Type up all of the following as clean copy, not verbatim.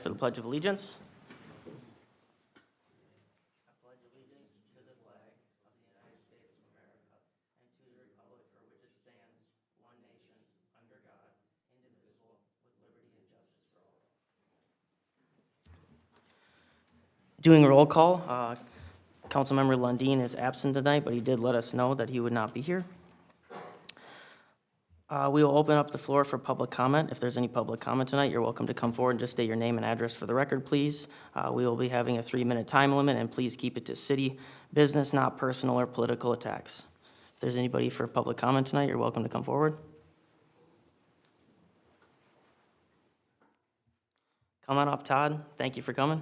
for the Pledge of Allegiance. Doing a roll call, Councilmember Lundin is absent tonight, but he did let us know that he would not be here. We will open up the floor for public comment. If there's any public comment tonight, you're welcome to come forward and just state your name and address for the record, please. We will be having a 3-minute time limit, and please keep it to city business, not personal or political attacks. If there's anybody for public comment tonight, you're welcome to come forward. Come on up, Todd. Thank you for coming.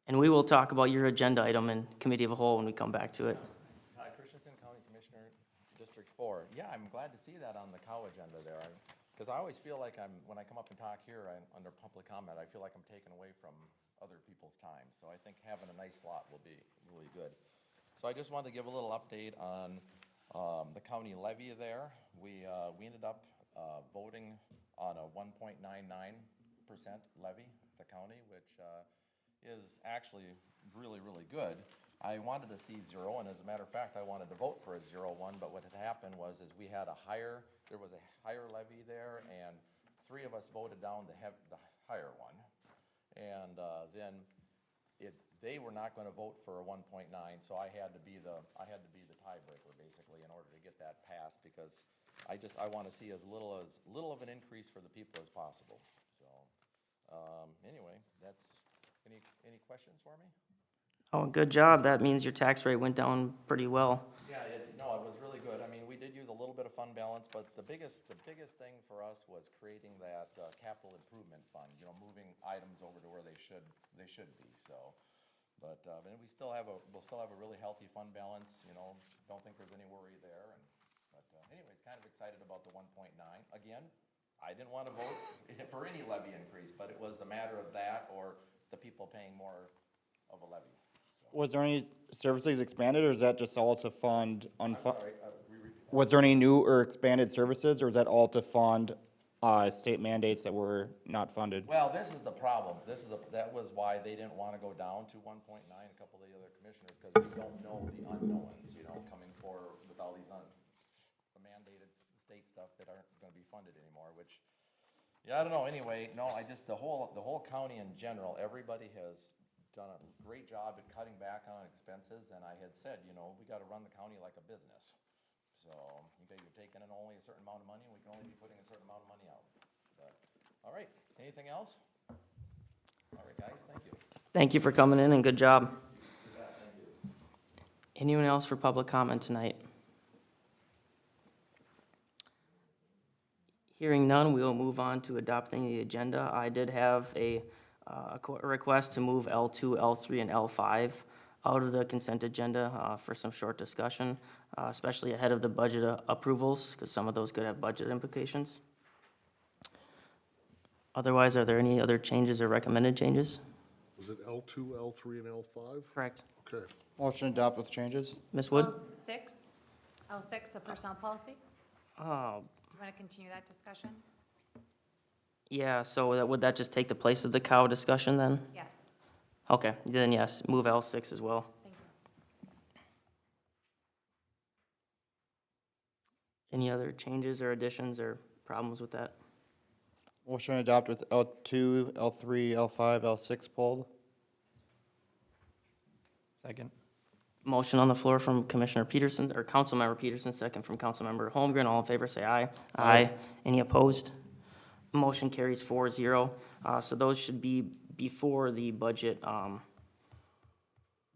And we will talk about your agenda item in committee of a whole when we come back to it. Hi, Christensen, County Commissioner, District 4. Yeah, I'm glad to see that on the cow agenda there, because I always feel like when I come up and talk here under public comment, I feel like I'm taken away from other people's time. So I think having a nice slot will be really good. So I just wanted to give a little update on the county levy there. We ended up voting on a 1.99% levy at the county, which is actually really, really good. I wanted to see 0, and as a matter of fact, I wanted to vote for a 0-1, but what had happened was there was a higher levy there, and 3 of us voted down the higher one. And then they were not gonna vote for a 1.9, so I had to be the tiebreaker basically in order to get that passed, because I wanna see as little of an increase for the people as possible. So, anyway, that's, any questions for me? Oh, good job. That means your tax rate went down pretty well. Yeah, it was really good. I mean, we did use a little bit of fund balance, but the biggest thing for us was creating that capital improvement fund, moving items over to where they should be, so. But, and we'll still have a really healthy fund balance, don't think there's any worry there. But anyways, kind of excited about the 1.9. Again, I didn't want to vote for any levy increase, but it was the matter of that or the people paying more of a levy. Was there any services expanded, or is that just all to fund I'm sorry, repeat that. Was there any new or expanded services, or is that all to fund state mandates that were not funded? Well, this is the problem. That was why they didn't want to go down to 1.9, a couple of the other commissioners, because you don't know the unknowns, coming forward with all these mandated state stuff that aren't going to be funded anymore, which, yeah, I don't know. Anyway, no, the whole county in general, everybody has done a great job at cutting back on expenses, and I had said, we got to run the county like a business. So you're taking in only a certain amount of money, and we can only be putting a certain amount of money out. But, all right, anything else? All right, guys, thank you. Thank you for coming in, and good job. Yeah, thank you. Anyone else for public comment tonight? Hearing none, we will move on to adopting the agenda. I did have a request to move L2, L3, and L5 out of the consent agenda for some short discussion, especially ahead of the budget approvals, because some of those could have budget implications. Otherwise, are there any other changes or recommended changes? Was it L2, L3, and L5? Correct. Okay. Motion to adopt with changes? Ms. Wood? L6, the personnel policy. Oh, Do you want to continue that discussion? yeah, so would that just take the place of the cow discussion then? Yes, Okay, then yes, move L6 as well. thank you. Any other changes or additions or problems with that? Motion to adopt with L2, L3, L5, L6 pulled? Second. Motion on the floor from Commissioner Peterson, or Councilmember Peterson, second from Councilmember Holmgren. All in favor, say aye. Aye. Any opposed? Motion carries 4-0. So those should be before the budget,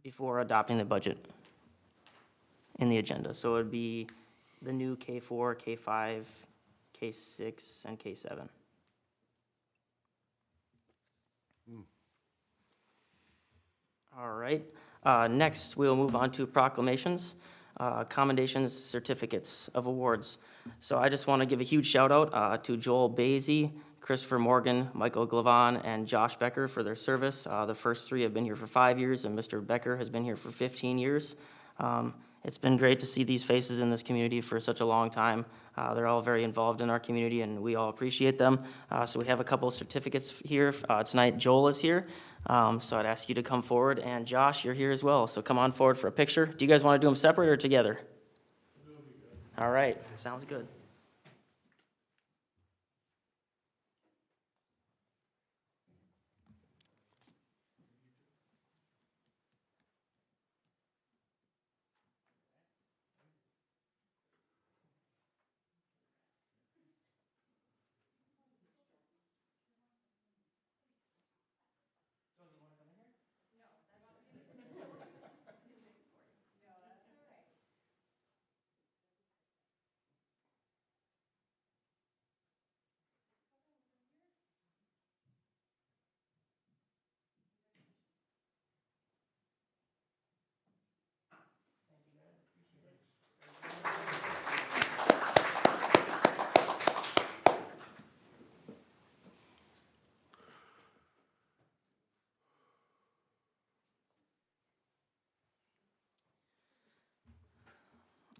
before adopting the budget in the agenda. So it would be the new K4, K5, K6, and K7. All right. Next, we'll move on to proclamations, commendations, certificates of awards. So I just want to give a huge shout out to Joel Basie, Christopher Morgan, Michael Glavon, and Josh Becker for their service. The first 3 have been here for 5 years, and Mr. Becker has been here for 15 years. It's been great to see these faces in this community for such a long time. They're all very involved in our community, and we all appreciate them. So we have a couple of certificates here. Tonight, Joel is here, so I'd ask you to come forward, and Josh, you're here as well, so come on forward for a picture. Do you guys want to do them separate or together? All right, sounds good.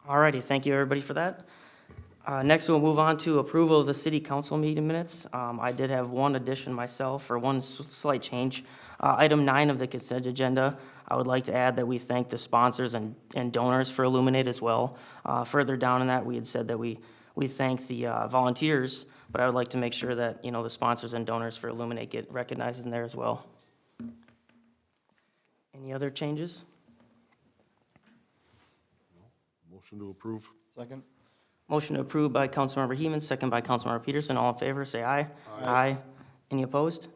All righty, thank you, everybody, for that. Next, we'll move on to approval of the city council meeting minutes. I did have one addition myself, or one slight change. Item 9 of the consent agenda, I would like to add that we thank the sponsors and donors for Illuminate as well. Further down in that, we had said that we thank the volunteers, but I would like to make sure that, the sponsors and donors for Illuminate get recognized in there as well. Any other changes? Motion to approve. Second? Motion approved by Councilmember Heeman, second by Councilmember Peterson. All in favor, say aye. Aye. Any opposed?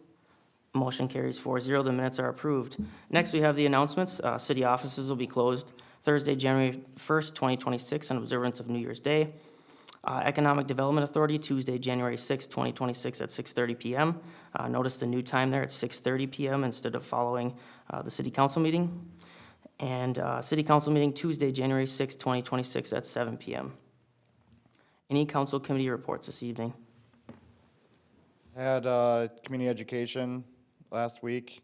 Motion carries 4-0. The minutes are approved. Next, we have the announcements. City offices will be closed Thursday, January 1st, 2026, in observance of New Year's Day. Economic Development Authority, Tuesday, January 6th, 2026, at 6:30 p.m. Notice the new time there at 6:30 p.m. instead of following the city council meeting. And city council meeting Tuesday, January 6th, 2026, at 7 p.m. Any council committee reports this evening? Had community education last week.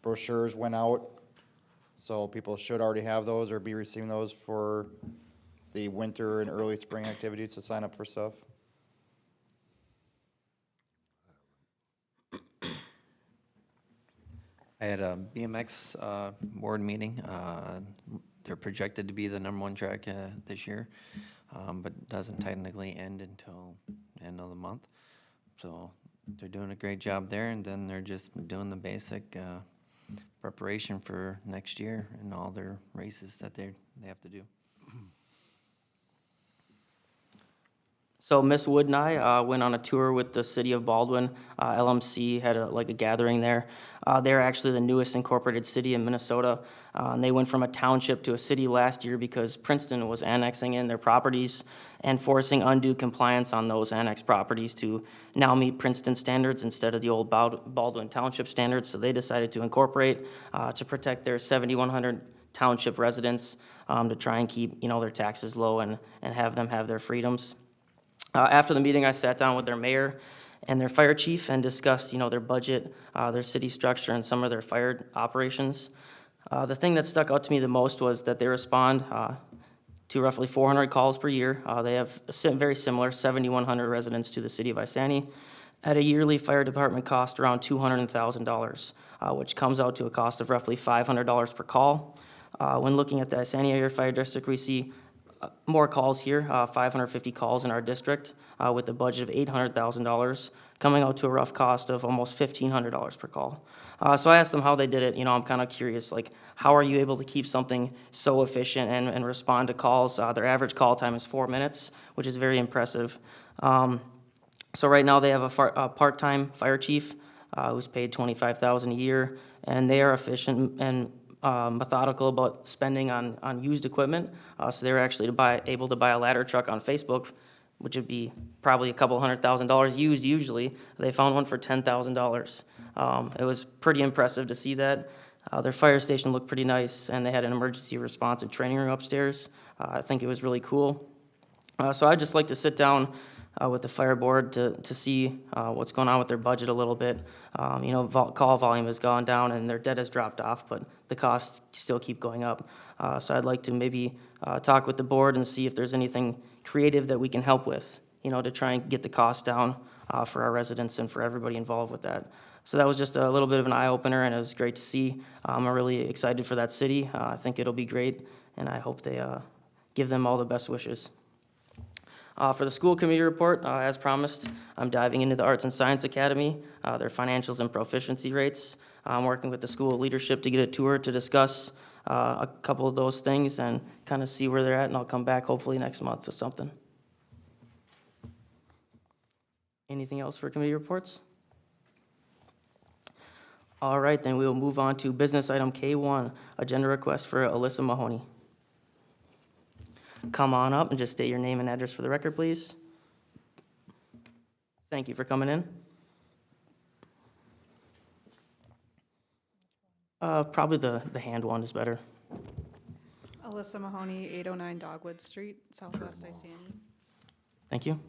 Brochures went out, so people should already have those or be receiving those for the winter and early spring activities to sign up for stuff. I had a BMX board meeting. They're projected to be the #1 track this year, but doesn't technically end until end of the month. So they're doing a great job there, and then they're just doing the basic preparation for next year and all their races that they have to do. So Miss Wood and I went on a tour with the city of Baldwin. LMC had a gathering there. They're actually the newest incorporated city in Minnesota. And they went from a township to a city last year because Princeton was annexing in their properties and forcing undue compliance on those annexed properties to now meet Princeton standards instead of the old Baldwin Township standards. So they decided to incorporate to protect their 7,100 township residents to try and keep their taxes low and have them have their freedoms. After the meeting, I sat down with their mayor and their fire chief and discussed, their budget, their city structure, and some of their fire operations. The thing that stuck out to me the most was that they respond to roughly 400 calls per year. They have very similar 7,100 residents to the city of Isani at a yearly fire department cost around $200,000, which comes out to a cost of roughly $500 per call. When looking at the Isani Area Fire District, we see more calls here, 550 calls in our district, with a budget of $800,000, coming out to a rough cost of almost $1,500 per call. So I asked them how they did it. I'm kind of curious, how are you able to keep something so efficient and respond to calls? Their average call time is 4 minutes, which is very impressive. So right now they have a part-time fire chief who's paid $25,000 a year, and they are efficient and methodical about spending on used equipment. So they were actually able to buy a ladder truck on Facebook, which would be probably a couple $100,000 used usually. They found one for $10,000. It was pretty impressive to see that. Their fire station looked pretty nice, and they had an emergency response and training room upstairs. I think it was really cool. So I'd just like to sit down with the fire board to see what's going on with their budget a little bit. You know, call volume has gone down and their debt has dropped off, but the costs still keep going up. So I'd like to maybe talk with the board and see if there's anything creative that we can help with, you know, to try and get the cost down for our residents and for everybody involved with that. So that was just a little bit of an eye-opener, and it was great to see. I'm really excited for that city. I think it'll be great, and I hope they give them all the best wishes. For the school committee report, as promised, I'm diving into the Arts and Science Academy, their financials and proficiency rates. I'm working with the school leadership to get a tour to discuss a couple of those things and kind of see where they're at, and I'll come back hopefully next month with something. Anything else for committee reports? All right, then we will move on to business item K1, agenda request for Alyssa Mahoney. Come on up and just state your name and address for the record, please. Thank you for coming in. Probably the hand one is better. Alyssa Mahoney, 809 Dogwood Street, Southwest ICME. Thank you.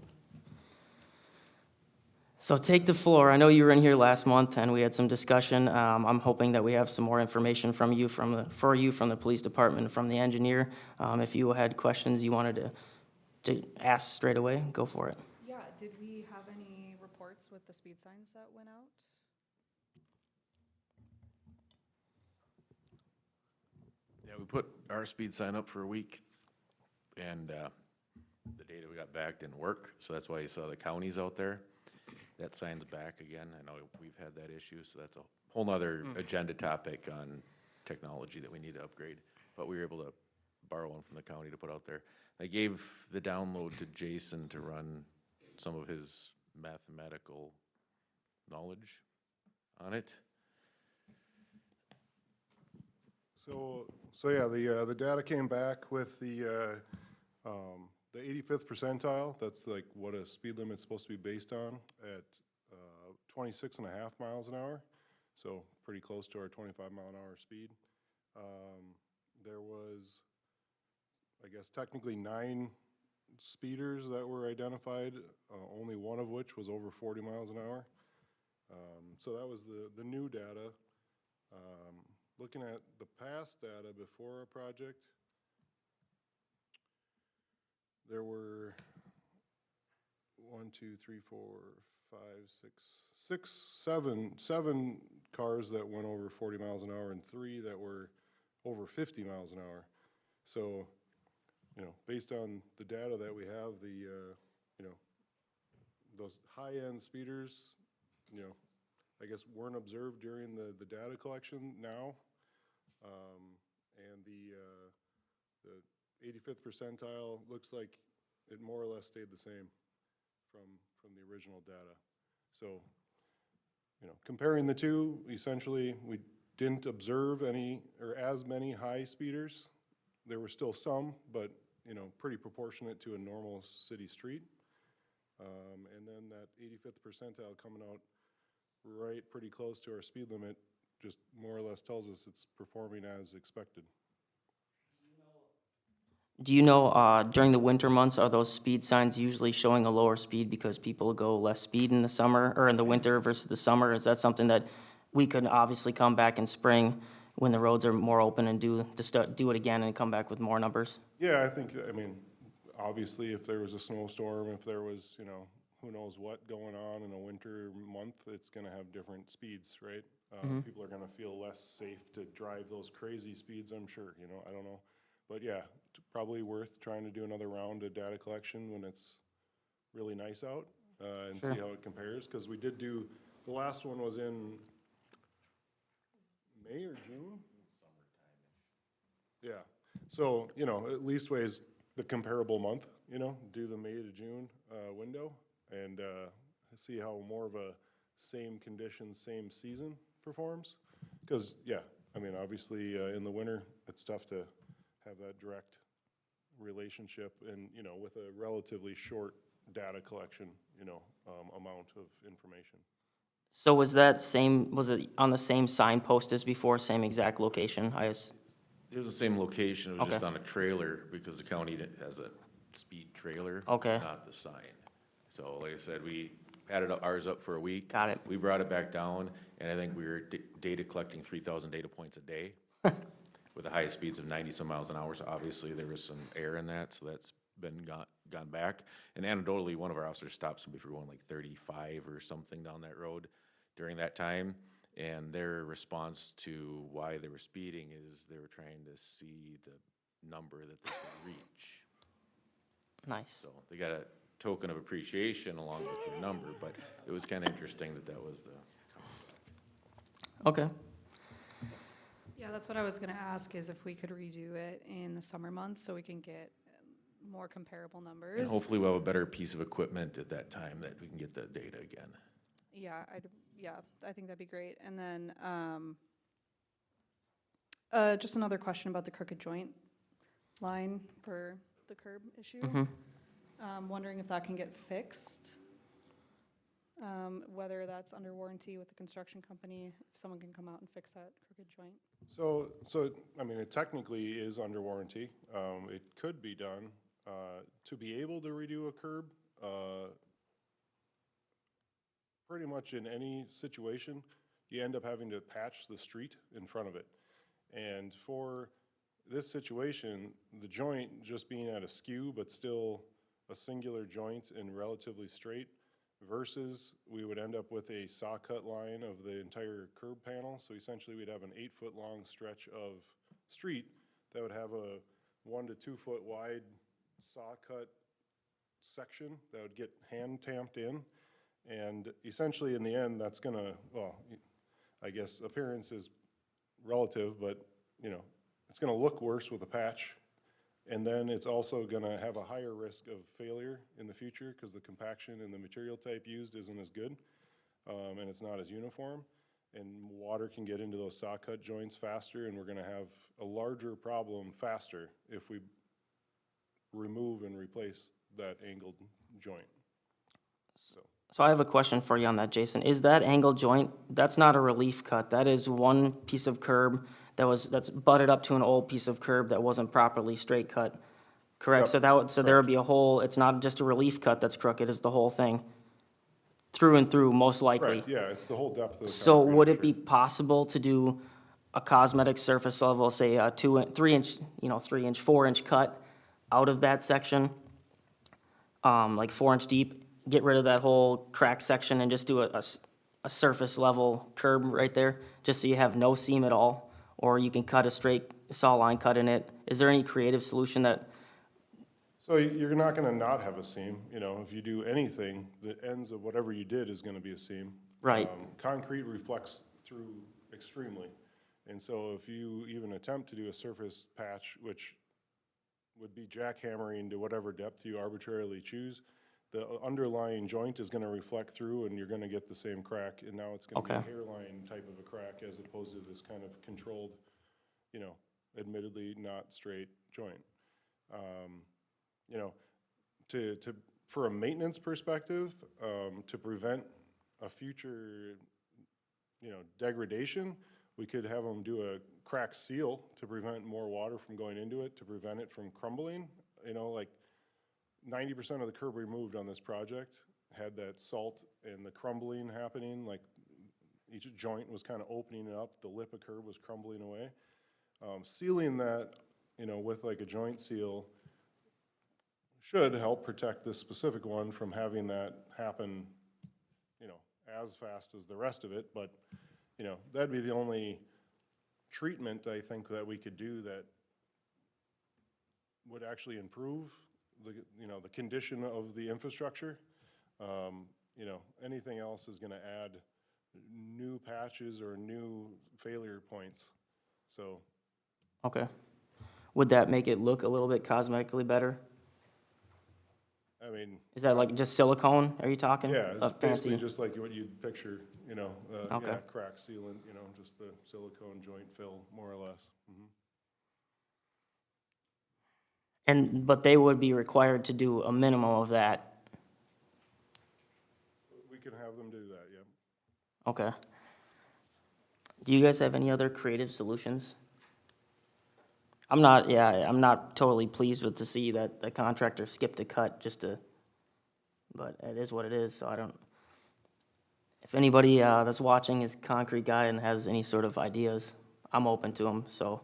So take the floor. I know you were in here last month and we had some discussion. I'm hoping that we have some more information from you, from the police department, from the engineer. If you had questions you wanted to ask straight away, go for it. Yeah, did we have any reports with the speed signs that went out? Yeah, we put our speed sign up for a week, and the data we got back didn't work, so that's why you saw the counties out there. That sign's back again. I know we've had that issue, so that's a whole nother agenda topic on technology that we need to upgrade. But we were able to borrow one from the county to put out there. I gave the download to Jason to run some of his mathematical knowledge on it. So yeah, the data came back with the 85th percentile. That's like what a speed limit's supposed to be based on at 26.5 miles an hour. So pretty close to our 25 mile an hour speed. There was, I guess, technically 9 speeders that were identified, only one of which was over 40 miles an hour. So that was the new data. Looking at the past data before our project, there were 7 cars that went over 40 miles an hour and 3 that were over 50 miles an hour. So, you know, based on the data that we have, you know, those high-end speeders, you know, I guess weren't observed during the data collection now. And the 85th percentile looks like it more or less stayed the same from the original data. So, you know, comparing the two, essentially, we didn't observe any or as many high speeders. There were still some, but, you know, pretty proportionate to a normal city street. And then that 85th percentile coming out right pretty close to our speed limit just more or less tells us it's performing as expected. Do you know, during the winter months, are those speed signs usually showing a lower speed because people go less speed in the summer, or in the winter versus the summer? Is that something that we could obviously come back in spring when the roads are more open and do it again and come back with more numbers? Yeah, I mean, obviously if there was a snowstorm, if there was, you know, who knows what going on in a winter month, it's gonna have different speeds, right? People are gonna feel less safe to drive those crazy speeds, I'm sure, you know, I don't know. But yeah, probably worth trying to do another round of data collection when it's really nice out and see how it compares. Because we did do, the last one was in May or June? Yeah, so, you know, at least ways the comparable month, you know, do the May to June window and see how more of a same conditions, same season performs. Because, yeah, I mean, obviously in the winter, it's tough to have that direct relationship and, you know, with a relatively short data collection, you know, amount of information. So was it on the same signpost as before, same exact location? It was the same location, it was just Okay. on a trailer because the county has a speed trailer. Okay. Not the sign. So like I said, we had ours up for a week. Got it. We brought it back down, and I think we were data collecting 3,000 data points a day with the highest speeds of 90-some miles an hour. So obviously, there was some error in that, so that's been gone back. And anecdotally, one of our officers stopped somebody for going like 35 or something down that road during that time. And their response to why they were speeding is they were trying to see the number that they could reach. Nice. So they got a token of appreciation along with their number, but it was kind of interesting that that was the. Okay. Yeah, that's what I was gonna ask, is if we could redo it in the summer months so we can get more comparable And numbers. hopefully we'll have a better piece of equipment at that time that we can get the data again. Yeah, I think that'd be great. And then, just another question about the crooked joint line for the curb issue. Wondering if that can get fixed, whether that's under warranty with the construction company, if someone can come out and fix that crooked joint. So, I mean, it technically is under warranty. It could be done. To be able to redo a curb, pretty much in any situation, you end up having to patch the street in front of it. And for this situation, the joint just being at a skew, but still a singular joint and relatively straight, versus we would end up with a saw cut line of the entire curb panel. So essentially, we'd have an 8-foot-long stretch of street that would have a 1 to 2 foot wide saw cut section that would get hand tamped in. And essentially, in the end, that's gonna, well, I guess appearance is relative, but, you know, it's gonna look worse with a patch. And then it's also gonna have a higher risk of failure in the future because the compaction and the material type used isn't as good, and it's not as uniform. And water can get into those saw cut joints faster, and we're gonna have a larger problem faster if we remove and replace that angled joint, so. So I have a question for you on that, Jason. Is that angle joint, that's not a relief cut, that is one piece of curb that's butted up to an old piece of curb that wasn't properly straight cut, correct? Yep, So there would be a whole, it's not just a relief cut that's crooked, it's the whole thing, through and through, most likely. Right, yeah, it's the whole depth of the So concrete, would it sure. be possible to do a cosmetic surface level, say a 3-inch, 3-inch, 4-inch cut out of that section? Like 4-inch deep, get rid of that whole crack section and just do a surface level curb right there, just so you have no seam at all? Or you can cut a straight saw line cut in it. Is there any creative solution that, So you're not gonna not have a seam, you know, if you do anything, the ends of whatever you did is gonna be a seam. Right. Concrete reflects through extremely, and so if you even attempt to do a surface patch, which would be jackhammering to whatever depth you arbitrarily choose, the underlying joint is gonna reflect through and you're gonna get the same crack, and now it's gonna be a Okay. hairline type of a crack as opposed to this kind of controlled, you know, admittedly not straight joint. You know, for a maintenance perspective, to prevent a future, you know, degradation, we could have them do a crack seal to prevent more water from going into it, to prevent it from crumbling. You know, like 90% of the curb removed on this project had that salt and the crumbling happening, like each joint was kind of opening up, the lip of curb was crumbling away. Sealing that, you know, with like a joint seal should help protect this specific one from having that happen, you know, as fast as the rest of it. But, you know, that'd be the only treatment I think that we could do that would actually improve the, you know, the condition of the infrastructure. You know, anything else is gonna add new patches or new failure points, so. okay. Would that make it look a little bit cosmetically better? I mean, Is that like just silicone, are you talking? yeah, A it's basically fancy- just like what you'd picture, you know, Okay. yeah, crack sealant, you know, just the silicone joint fill, more or less. Mhm. But they would be required to do a minimum of that, We can have them do that, yeah. okay. Do you guys have any other creative solutions? I'm not totally pleased with to see that the contractor skipped a cut just to but it is what it is, so I don't, if anybody that's watching is a concrete guy and has any sort of ideas, I'm open to them, so.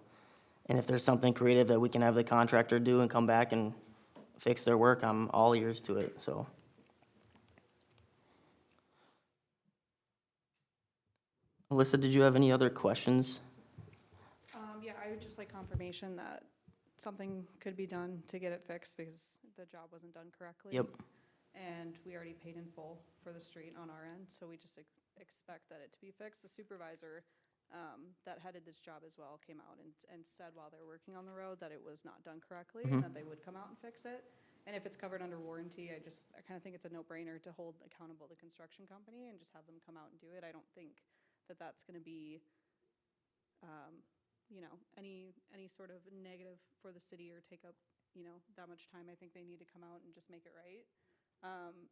And if there's something creative that we can have the contractor do and come back and fix their work, I'm all ears to it, so. Alyssa, did you have any other questions? Yeah, I would just like confirmation that something could be done to get it fixed because the job wasn't done correctly. Yep. And we already paid in full for the street on our end, so we just expect that it to be fixed. The supervisor that headed this job as well came out and said while they were working on the road that it was not done correctly and that they would come out and fix it. And if it's covered under warranty, I kind of think it's a no-brainer to hold accountable the construction company and just have them come out and do it. I don't think that that's going to be, any sort of negative for the city or take up, that much time. I think they need to come out and just make it right.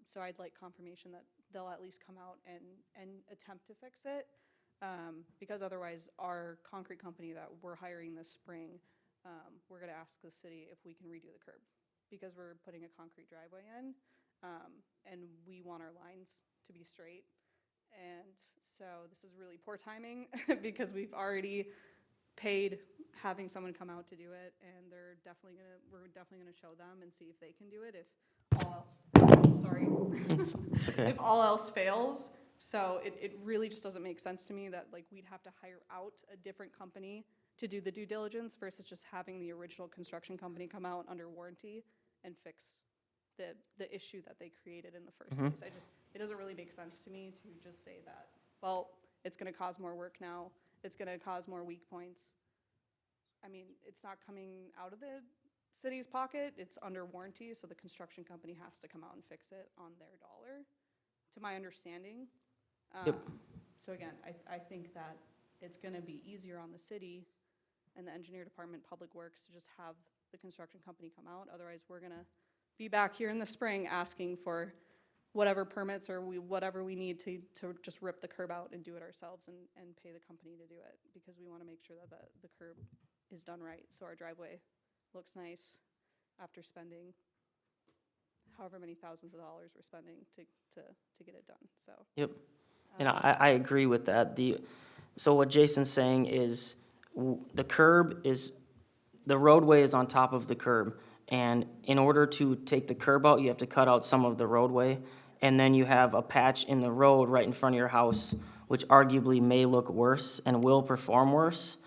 So I'd like confirmation that they'll at least come out and attempt to fix it. Because otherwise our concrete company that we're hiring this spring, we're gonna ask the city if we can redo the curb. Because we're putting a concrete driveway in, and we want our lines to be straight. And so this is really poor timing because we've already paid having someone come out to do it, and we're definitely gonna show them and see if they can do it if all else, sorry. It's okay. If all else fails. So it really just doesn't make sense to me that like we'd have to hire out a different company to do the due diligence versus just having the original construction company come out under warranty and fix the issue that they created in the first place. It doesn't really make sense to me to just say that, well, it's gonna cause more work now, it's gonna cause more weak points. I mean, it's not coming out of the city's pocket, it's under warranty, so the construction company has to come out and fix it on their dollar, to my understanding. Yep. So again, I think that it's gonna be easier on the city and the engineer department, public works, to just have the construction company come out. Otherwise, we're gonna be back here in the spring asking for whatever permits or whatever we need to just rip the curb out and do it ourselves and pay the company to do it. Because we wanna make sure that the curb is done right, so our driveway looks nice after spending however many thousands of dollars we're spending to get it done, so. Yep. And I agree with that. So what Jason's saying is the roadway is on top of the curb. And in order to take the curb out, you have to cut out some of the roadway. And then you have a patch in the road right in front of your house, which arguably may look worse and will perform worse.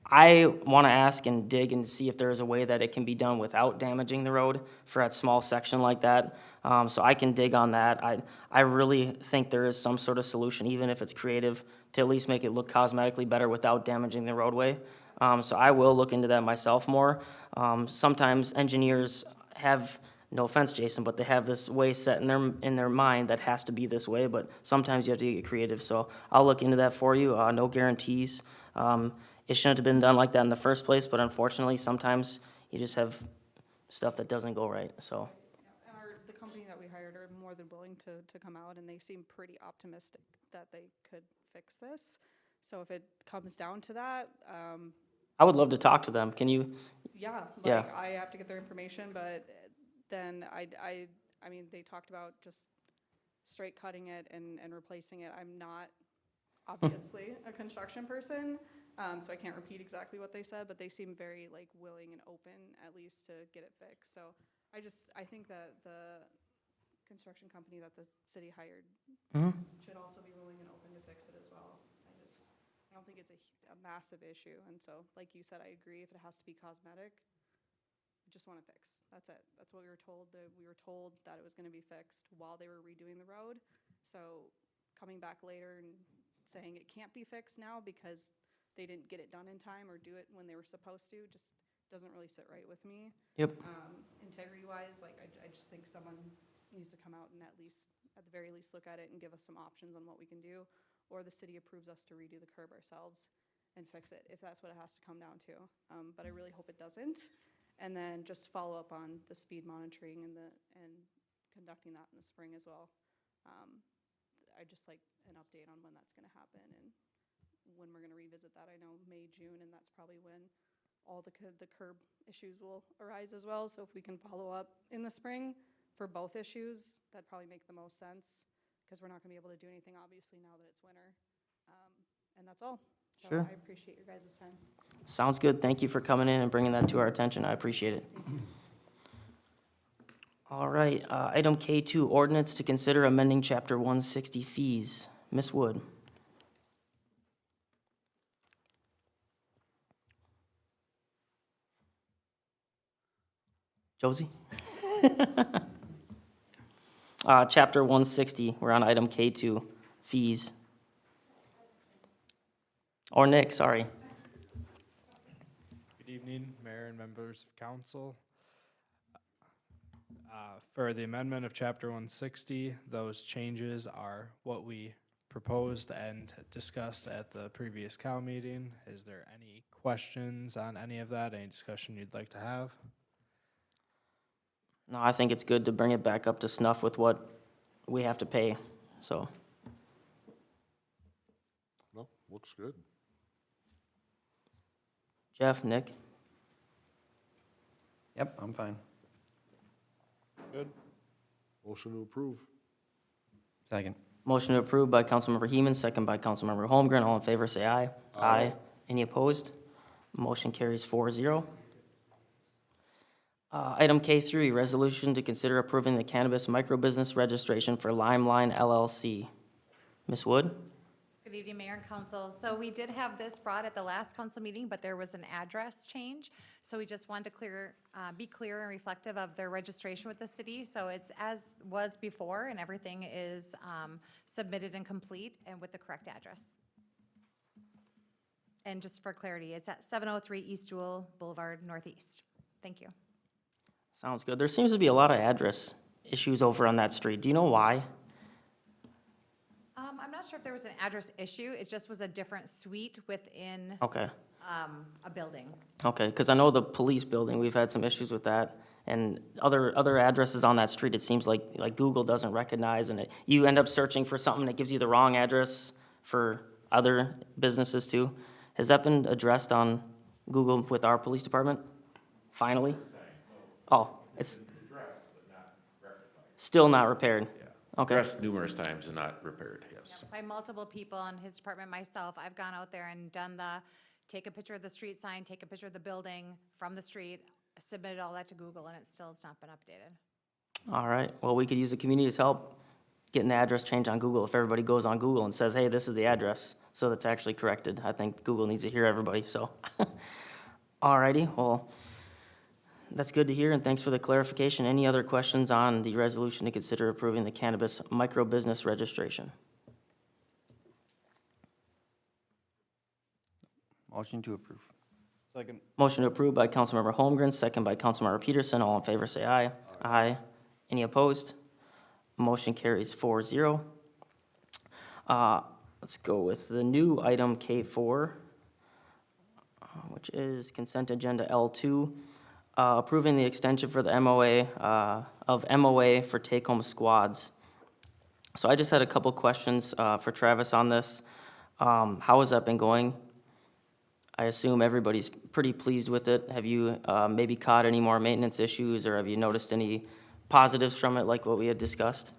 I want to ask and dig and see if there is a way that it can be done without damaging the road for a small section like that. So I can dig on that. I really think there is some sort of solution, even if it's creative, to at least make it look cosmetically better without damaging the roadway. So I will look into that myself more. Sometimes engineers have, no offense, Jason, but they have this way set in their mind that has to be this way, but sometimes you have to get creative. So I'll look into that for you. No guarantees. It shouldn't have been done like that in the first place, but unfortunately, sometimes you just have stuff that doesn't go right, so. The company that we hired are more than willing to come out, and they seem pretty optimistic that they could fix this. So if it comes down to that, I would love to talk to them. Can you? yeah, Yeah. like, I have to get their information, but then I mean, they talked about just straight cutting it and replacing it. I'm not obviously a construction person, so I can't repeat exactly what they said, but they seem very like willing and open at least to get it fixed. So I think that the construction company that the city hired should also be willing and open to fix it as well. I don't think it's a massive issue, and so, like you said, I agree, if it has to be cosmetic, I just want it fixed, that's it. That's what we were told, we were told that it was gonna be fixed while they were redoing the road. So coming back later and saying it can't be fixed now because they didn't get it done in time or do it when they were supposed to, just doesn't really sit right with me. Yep. Integrity-wise, like, I just think someone needs to come out and at the very least, look at it and give us some options on what we can do, or the city approves us to redo the curb ourselves and fix it, if that's what it has to come down to. But I really hope it doesn't. And then just follow up on the speed monitoring and conducting that in the spring as well. I'd just like an update on when that's gonna happen and when we're gonna revisit that. I know May, June, and that's probably when all the curb issues will arise as well. So if we can follow up in the spring, for both issues, that'd probably make the most sense, because we're not gonna be able to do anything, obviously, now that it's winter. And that's all. So Sure. I appreciate your guys' time. Sounds good. Thank you for coming in and bringing that to our attention. I appreciate it. All right, item K2, ordinance to consider amending Chapter 160 fees. Ms. Wood. Josie? Chapter 160, we're on item K2, fees. Or Nick, sorry. Good evening, Mayor and members of council. For the amendment of Chapter 160, those changes are what we proposed and discussed at the previous cow meeting. Is there any questions on any of that, any discussion you'd like to have? No, I think it's good to bring it back up to snuff with what we have to pay, so. No, looks good. Jeff, Nick? Yep, I'm fine. Good. Motion to approve. Second. Motion to approve by Councilmember Heeman, second by Councilmember Holmgren. All in favor, say aye. Aye. Any opposed? Motion carries 4-0. Item K3, resolution to consider approving the cannabis microbusiness registration for Limeline LLC. Ms. Wood? Good evening, Mayor and Council. So we did have this brought at the last council meeting, but there was an address change. So we just wanted to be clear and reflective of their registration with the city. So it's as was before, and everything is submitted and complete and with the correct address. And just for clarity, it's at 703 East Jewel Boulevard Northeast. Thank you. Sounds good. There seems to be a lot of address issues over on that street. Do you know why? I'm not sure if there was an address issue. It just was a different suite within Okay, a building. okay, because I know the police building, we've had some issues with that. And other addresses on that street, it seems like Google doesn't recognize, and you end up searching for something that gives you the wrong address for other businesses too. Has that been addressed on Google with our police department? Finally? Oh, it's still not repaired? Okay, Addressed numerous times and not repaired, yes. By multiple people in his department, myself, I've gone out there and done take a picture of the street sign, take a picture of the building from the street, submitted all that to Google, and it still has not been updated. all right. Well, we could use the community's help getting the address changed on Google. If everybody goes on Google and says, hey, this is the address, so that's actually corrected. I think Google needs to hear everybody, so. All righty, well, that's good to hear, and thanks for the clarification. Any other questions on the resolution to consider approving the cannabis micro-business registration? Motion to approve. Second. Motion to approve by Councilmember Holmgren, second by Councilmember Peterson. All in favor, say aye. Aye. Any opposed? Motion carries 4-0. Let's go with the new item K4, which is consent agenda L2, approving the extension for the MOA for take-home squads. So I just had a couple questions for Travis on this. How has that been going? I assume everybody's pretty pleased with it. Have you maybe caught any more maintenance issues, or have you noticed any positives from it, like what we had discussed?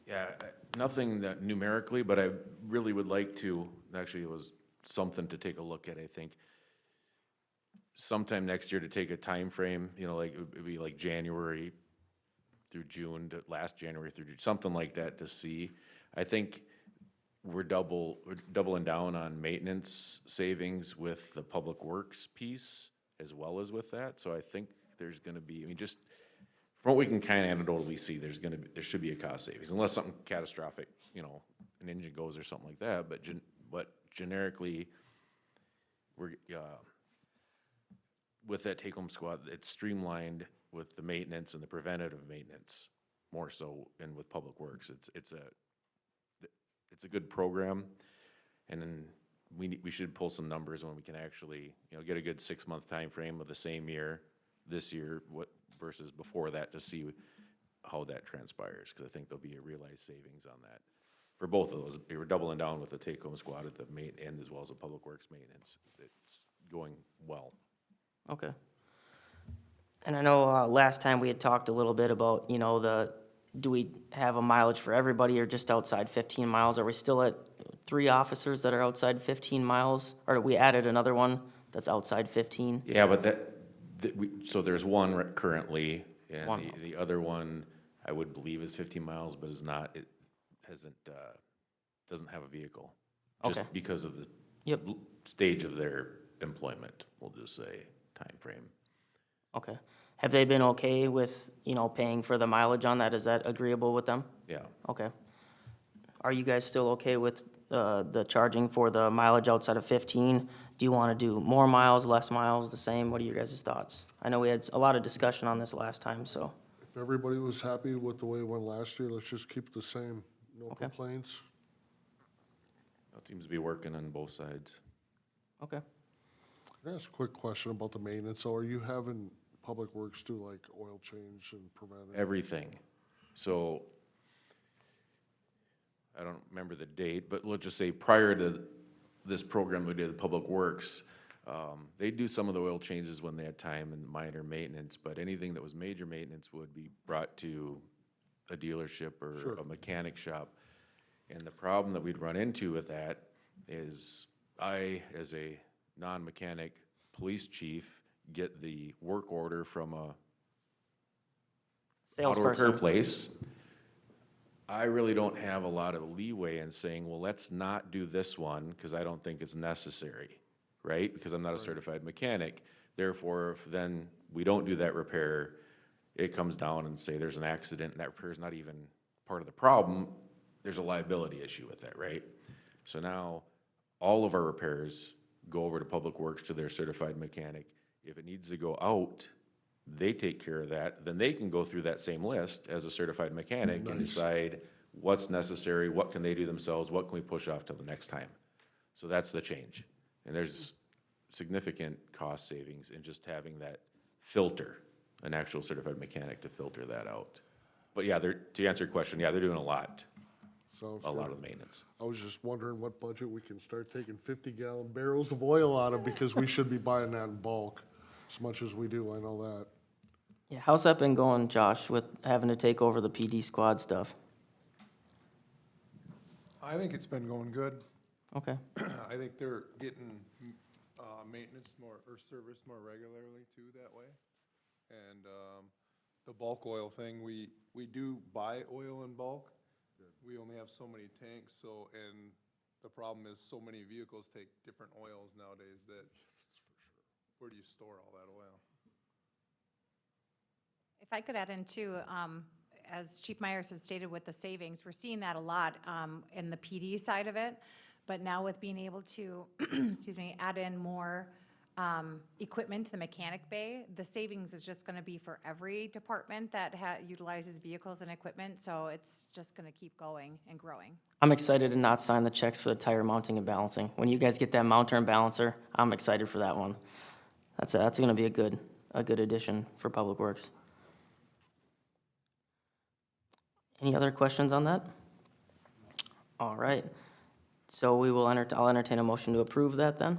Yeah, nothing that numerically, but I really would like to, actually, it was something to take a look at, I think. Sometime next year to take a time frame, like, it would be like January through June, to last January through June, something like that to see. I think we're doubling down on maintenance savings with the public works piece as well as with that. So I think there's gonna be, just from what we can kind of anecdotally see, there should be a cost savings, unless something catastrophic, an engine goes or something like that. But generically, we're, with that take-home squad, it's streamlined with the maintenance and the preventative maintenance more so, and with public works, it's a good program, and then we should pull some numbers when we can actually, get a good 6-month time frame of the same year, this year, versus before that, to see how that transpires, because I think there'll be a realized savings on that. For both of those, we were doubling down with the take-home squad at the main end as well as the public works maintenance. It's going well. Okay. And I know last time we had talked a little bit about, you know, do we have a mileage for everybody or just outside 15 miles? Are we still at 3 officers that are outside 15 miles? Or we added another one that's outside 15? Yeah, but so there's one currently, One. and the other one, I would believe is 15 miles, but is not, it hasn't, doesn't have a vehicle. Just Okay. because of the Yep. stage of their employment, we'll just say, time frame. Okay. Have they been okay with, you know, paying for the mileage on that? Is that agreeable with them? Yeah. Okay. Are you guys still okay with the charging for the mileage outside of 15? Do you want to do more miles, less miles, the same? What are your guys' thoughts? I know we had a lot of discussion on this last time, so. If everybody was happy with the way it went last year, let's just keep it the same. No Okay. complaints. It seems to be working on both sides. Okay. Can I ask a quick question about the maintenance? So are you having Public Works do like oil change and preventive? Everything. So, I don't remember the date, but let's just say prior to this program we did, the Public Works, they do some of the oil changes when they had time and minor maintenance, but anything that was major maintenance would be brought to a dealership or Sure. a mechanic shop. And the problem that we'd run into with that is I, as a non-mechanic police chief, get the work order from a auto repair Salesperson. place. I really don't have a lot of leeway in saying, well, let's not do this one because I don't think it's necessary, right? Because I'm not a certified mechanic. Therefore, if then we don't do that repair, it comes down and say there's an accident and that repair is not even part of the problem, there's a liability issue with that, right? So now, all of our repairs go over to Public Works to their certified mechanic. If it needs to go out, they take care of that, then they can go through that same list as a certified mechanic and decide what's necessary, what can they do themselves, what can we push off till the next time. So that's the change. And there's significant cost savings in just having that filter, an actual certified mechanic to filter that out. But yeah, to answer your question, yeah, they're doing a lot Sounds of good. the maintenance. I was just wondering what budget we can start taking 50-gallon barrels of oil out of because we should be buying that in bulk. As much as we do, I know that. Yeah, how's that been going, Josh, with having to take over the PD squad stuff? I think it's been going good. Okay. I think they're getting maintenance more, or service more regularly too that way. And the bulk oil thing, we do buy oil in bulk. We only have so many tanks, so, and the problem is so many vehicles take different oils nowadays that where do you store all that oil? If I could add in too, as Chief Myers had stated with the savings, we're seeing that a lot in the PD side of it. But now with being able to, excuse me, add in more equipment to the mechanic bay, the savings is just gonna be for every department that utilizes vehicles and equipment. So it's just gonna keep going and growing. I'm excited to not sign the checks for the tire mounting and balancing. When you guys get that mounter and balancer, I'm excited for that one. That's gonna be a good addition for Public Works. Any other questions on that? All right. So I'll entertain a motion to approve that then.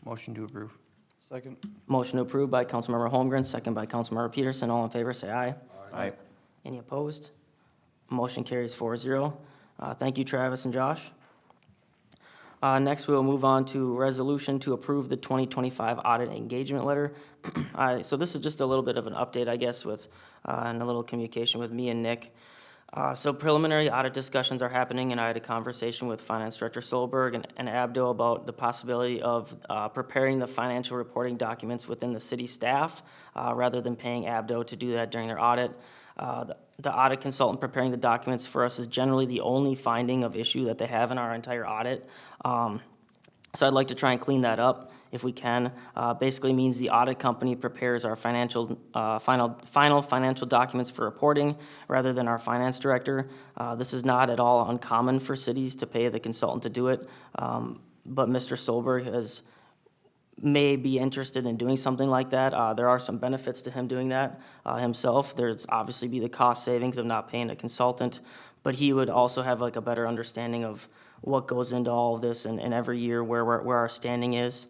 Motion to approve. Second? Motion to approve by Councilmember Holmgren, second by Councilmember Peterson. All in favor, say aye. Aye. Any opposed? Motion carries 4-0. Thank you, Travis and Josh. Next, we will move on to resolution to approve the 2025 audit engagement letter. So this is just a little bit of an update, I guess, with, and a little communication with me and Nick. So preliminary audit discussions are happening, and I had a conversation with Finance Director Solberg and Abdo about the possibility of preparing the financial reporting documents within the city staff, rather than paying Abdo to do that during their audit. The audit consultant preparing the documents for us is generally the only finding of issue that they have in our entire audit. So I'd like to try and clean that up if we can. Basically means the audit company prepares our final financial documents for reporting rather than our finance director. This is not at all uncommon for cities to pay the consultant to do it, but Mr. Solberg has may be interested in doing something like that. There are some benefits to him doing that himself. There's obviously be the cost savings of not paying a consultant, but he would also have like a better understanding of what goes into all of this and every year where our standing is.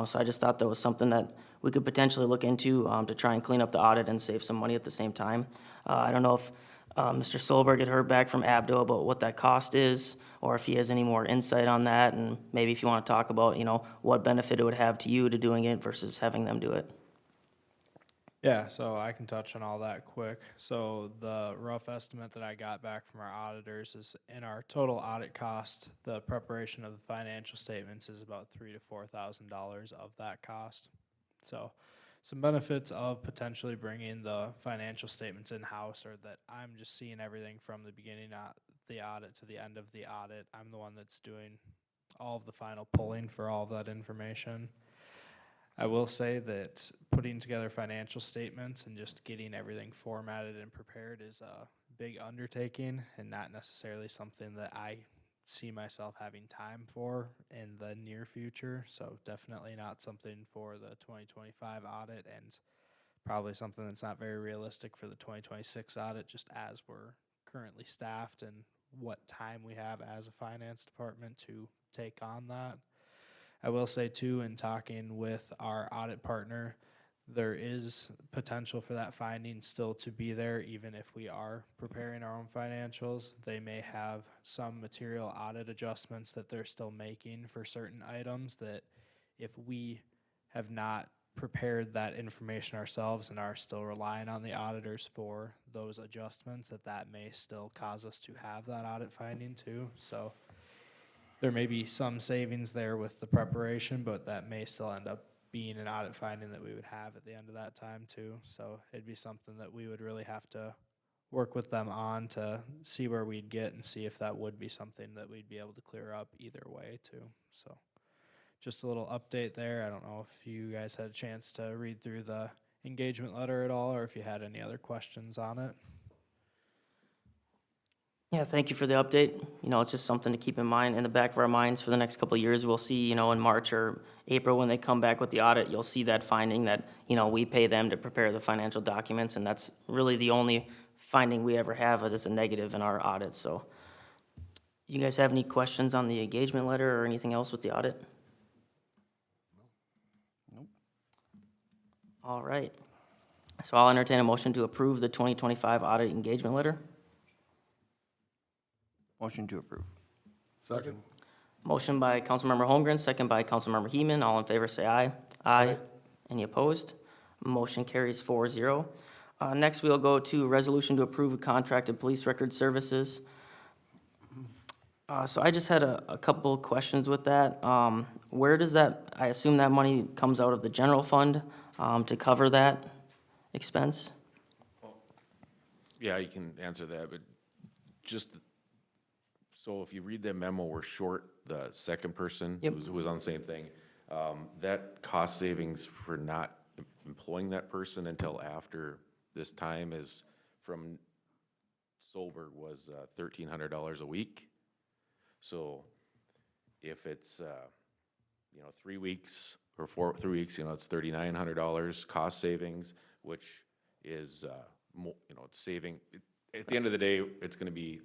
So I just thought that was something that we could potentially look into to try and clean up the audit and save some money at the same time. I don't know if Mr. Solberg had heard back from Abdo about what that cost is, or if he has any more insight on that, and maybe if you want to talk about, what benefit it would have to you to doing it versus having them do it. Yeah, so I can touch on all that quick. So the rough estimate that I got back from our auditors is in our total audit cost, the preparation of the financial statements is about $3,000 to $4,000 of that cost. So some benefits of potentially bringing the financial statements in-house are that I'm just seeing everything from the beginning of the audit to the end of the audit. I'm the one that's doing all of the final pulling for all of that information. I will say that putting together financial statements and just getting everything formatted and prepared is a big undertaking and not necessarily something that I see myself having time for in the near future. So definitely not something for the 2025 audit, and probably something that's not very realistic for the 2026 audit, just as we're currently staffed and what time we have as a finance department to take on that. I will say too, in talking with our audit partner, there is potential for that finding still to be there, even if we are preparing our own financials. They may have some material audit adjustments that they're still making for certain items that if we have not prepared that information ourselves and are still relying on the auditors for those adjustments, that may still cause us to have that audit finding too. So there may be some savings there with the preparation, but that may still end up being an audit finding that we would have at the end of that time too. So it'd be something that we would really have to work with them on to see where we'd get and see if that would be something that we'd be able to clear up either way too. So just a little update there. I don't know if you guys had a chance to read through the engagement letter at all, or if you had any other questions on it. Yeah, thank you for the update. It's just something to keep in mind, in the back of our minds for the next couple of years. We'll see, in March or April when they come back with the audit, you'll see that finding that, we pay them to prepare the financial documents, and that's really the only finding we ever have as a negative in our audit. So you guys have any questions on the engagement letter or anything else with the audit? Nope. All right. So I'll entertain a motion to approve the 2025 audit engagement letter. Motion to approve. Second? Motion by Councilmember Holmgren, second by Councilmember Heeman. All in favor, say aye. Aye. Any opposed? Motion carries 4-0. Next, we'll go to resolution to approve contracted police record services. So I just had a couple questions with that. Where does that, I assume that money comes out of the general fund to cover that expense? Yeah, you can answer that, but just, so if you read that memo, we're short the second person Yep. who was on the same thing. That cost savings for not employing that person until after this time is from Solberg was $1,300 a week. So if it's, 3 weeks or 3 weeks, it's $3,900 cost savings, which is, it's saving, at the end of the day, it's gonna be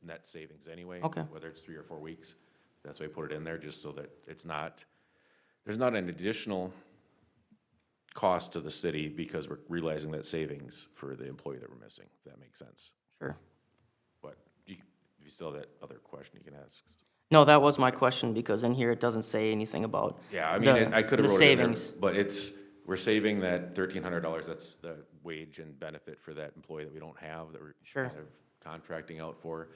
net savings anyway. Okay. Whether it's 3 or 4 weeks. That's why I put it in there, just so that it's not, there's not an additional cost to the city because we're realizing that savings for the employee that we're missing, if that makes sense. Sure. But if you still have that other question, you can ask. No, that was my question, because in here it doesn't say anything about Yeah, I mean, I could have the wrote it in there, savings. but we're saving that $1,300, that's the wage and benefit for that employee that we don't have, that we're Sure. kind of contracting out for.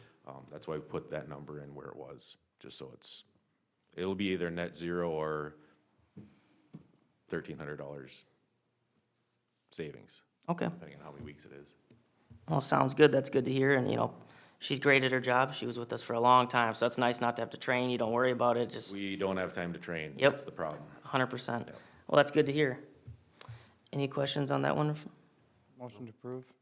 That's why we put that number in where it was, just so it'll be either net zero or $1,300 savings, Okay. depending on how many weeks it is. Well, sounds good. That's good to hear. And, she's great at her job. She was with us for a long time, so that's nice not to have to train. You don't worry about it, just We don't have time to train. Yep. That's the problem. 100%. Yep. Well, that's good to hear. Any questions on that one? Motion to approve?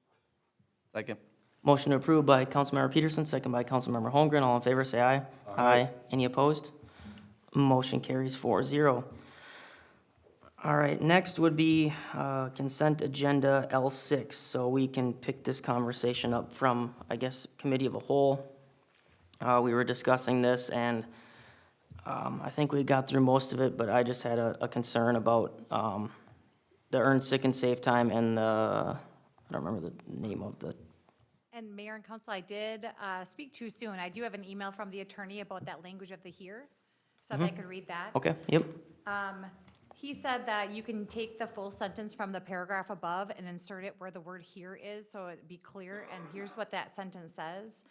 Second. Motion approved by Councilmember Peterson, second by Councilmember Holmgren. All in favor, say aye. Aye. Any opposed? Motion carries 4-0. All right, next would be consent agenda L6, so we can pick this conversation up from, I guess, committee of a whole. We were discussing this, and I think we got through most of it, but I just had a concern about the earned sick and safe time and I don't remember the name of the, And Mayor and Council, I did speak too soon. I do have an email from the attorney about that language of the here, so if I could read that. okay, yep, He said that you can take the full sentence from the paragraph above and insert it where the word here is, so it'd be clear, and here's what that sentence says.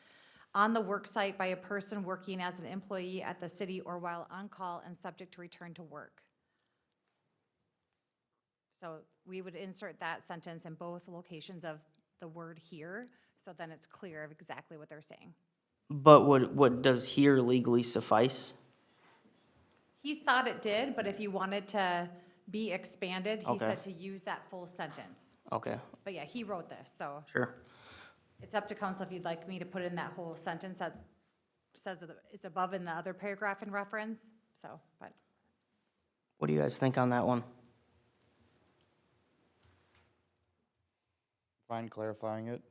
On the work site by a person working as an employee at the city or while on call and subject to return to work. So we would insert that sentence in both locations of the word here, so then it's clear of exactly what they're saying. but does here legally suffice? He thought it did, but if you wanted to be expanded, he Okay. said to use that full sentence. Okay, But yeah, he wrote this, so sure. it's up to council if you'd like me to put in that whole sentence that says that it's above in the other paragraph in reference, so, but. What do you guys think on that one? Fine clarifying it.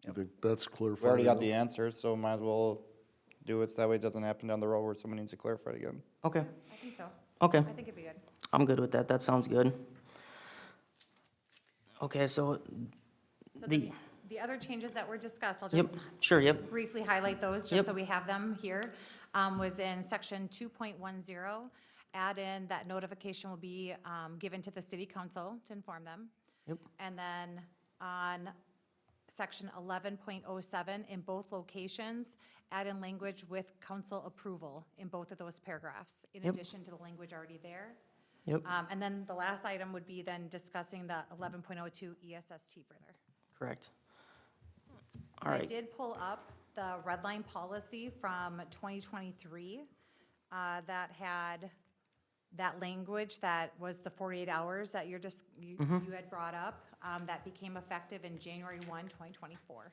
I think that's clear. We already got the answer, so might as well do it so that way it doesn't happen down the road where someone needs to clarify it again. Okay, I think so. okay, I think it'd be good. I'm good with that, that sounds good. Okay, so, So The- the other changes that were discussed, I'll yep, just sure, yep, briefly highlight those, Yep. just so we have them here, was in section 2.10, add in that notification will be given to the city council to inform them. Yep. And then on section 11.07, in both locations, add in language with council approval in both of those paragraphs, in Yep. addition to the language already there. yep, And then the last item would be then discussing the 11.02 ESST further. correct. All I right, did pull up the red line policy from 2023 that had that language that was the 48 hours that you had brought up, that became effective in January 1, 2024.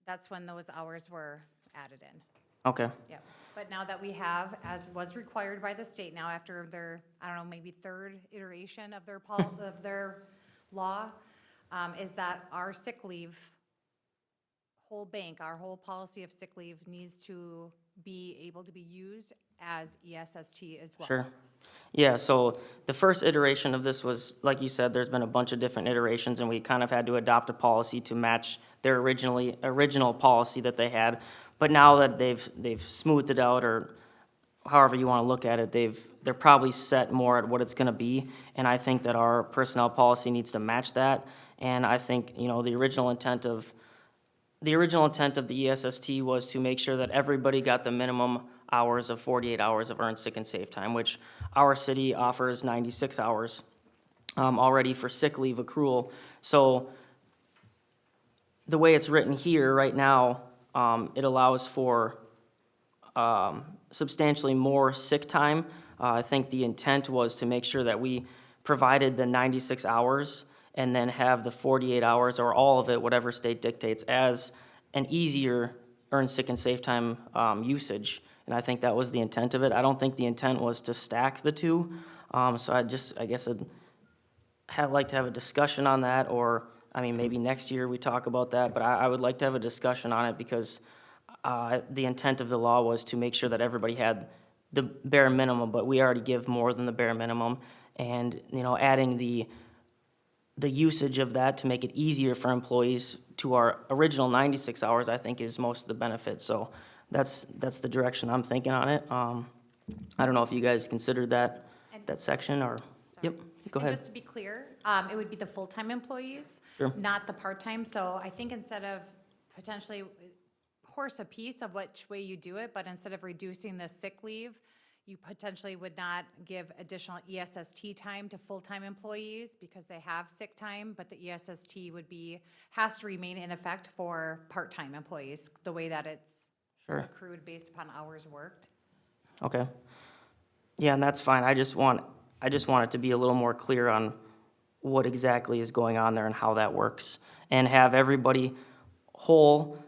That's when those hours were added in. okay, Yep, but now that we have, as was required by the state now after their, I don't know, maybe third iteration of their of their law, is that our sick leave, whole bank, our whole policy of sick leave needs to be able to be used as ESST as well. sure. Yeah, so the first iteration of this was, like you said, there's been a bunch of different iterations, and we kind of had to adopt a policy to match their original policy that they had. But now that they've smoothed it out, or however you want to look at it, they're probably set more at what it's going to be. And I think that our personnel policy needs to match that. And I think, the original intent of the ESST was to make sure that everybody got the minimum hours of 48 hours of earned sick and safe time, which our city offers 96 hours already for sick leave accrual. So the way it's written here right now, it allows for substantially more sick time. I think the intent was to make sure that we provided the 96 hours and then have the 48 hours, or all of it, whatever state dictates, as an easier earned sick and safe time usage. And I think that was the intent of it. I don't think the intent was to stack the two. So I guess I'd like to have a discussion on that, or, maybe next year we talk about that, but I would like to have a discussion on it, because the intent of the law was to make sure that everybody had the bare minimum, but we already give more than the bare minimum. And, adding the usage of that to make it easier for employees to our original 96 hours, I think, is most of the benefit. So that's the direction I'm thinking on it. I don't know if you guys considered that section, or, yep, go And ahead. just to be clear, it would be the full-time employees, Sure. not the part-time. So I think instead of potentially horse a piece of which way you do it, but instead of reducing the sick leave, you potentially would not give additional ESST time to full-time employees because they have sick time, but the ESST has to remain in effect for part-time employees, the way that it's Sure. accrued based upon hours worked. Okay. Yeah, and that's fine. I just want it to be a little more clear on what exactly is going on there and how that works, and have everybody whole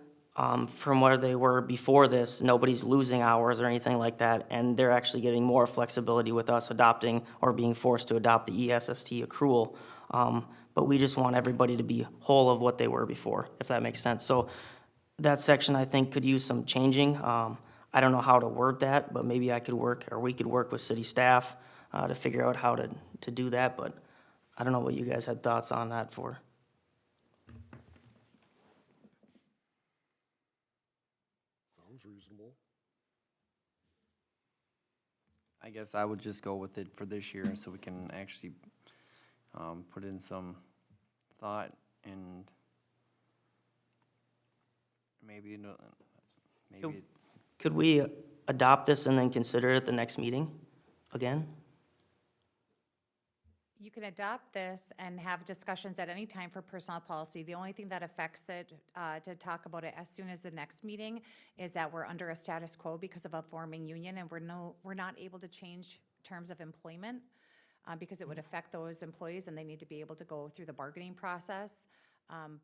from where they were before this. Nobody's losing hours or anything like that, and they're actually getting more flexibility with us adopting or being forced to adopt the ESST accrual. But we just want everybody to be whole of what they were before, if that makes sense. So that section, I think, could use some changing. I don't know how to word that, but maybe I could work, or we could work with city staff to figure out how to do that, but I don't know what you guys had thoughts on that for. Sounds reasonable. I guess I would just go with it for this year so we can actually put in some thought and maybe, maybe, Could we adopt this and then consider it at the next meeting again? You can adopt this and have discussions at any time for personnel policy. The only thing that affects it, to talk about it as soon as the next meeting, is that we're under a status quo because of a forming union, and we're not able to change terms of employment, because it would affect those employees, and they need to be able to go through the bargaining process.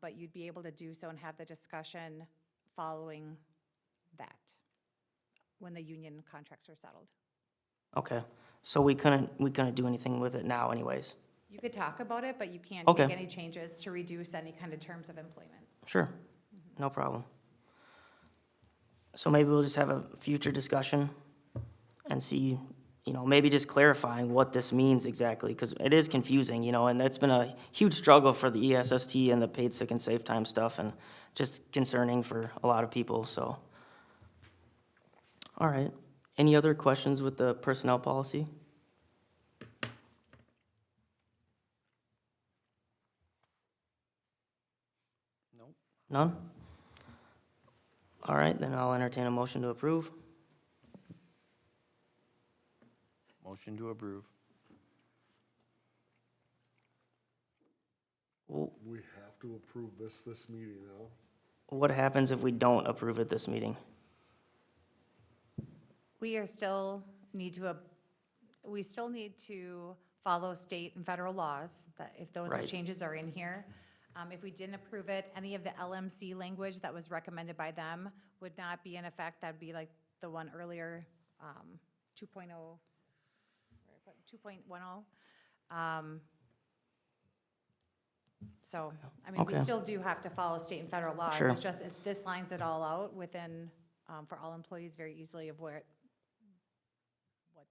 But you'd be able to do so and have the discussion following that, when the union contracts are settled. Okay, so we couldn't do anything with it now anyways? You could talk about it, but you can't Okay. make any changes to reduce any kind of terms of employment. Sure, no problem. So maybe we'll just have a future discussion and see, maybe just clarifying what this means exactly, because it is confusing, and it's been a huge struggle for the ESST and the paid sick and safe time stuff, and just concerning for a lot of people, so. All right, any other questions with the personnel policy? nope. None? All right, then I'll entertain a motion to approve. Motion to approve. Well, We have to approve this meeting now. what happens if we don't approve it this meeting? We still need to follow state and federal laws, that if those Right. changes are in here. If we didn't approve it, any of the LMC language that was recommended by them would not be in effect. That'd be like the one earlier, 2.0, 2.10. So, I mean, we Okay. still do have to follow state and federal laws. Sure. It's just, this lines it all out within, for all employees very easily of what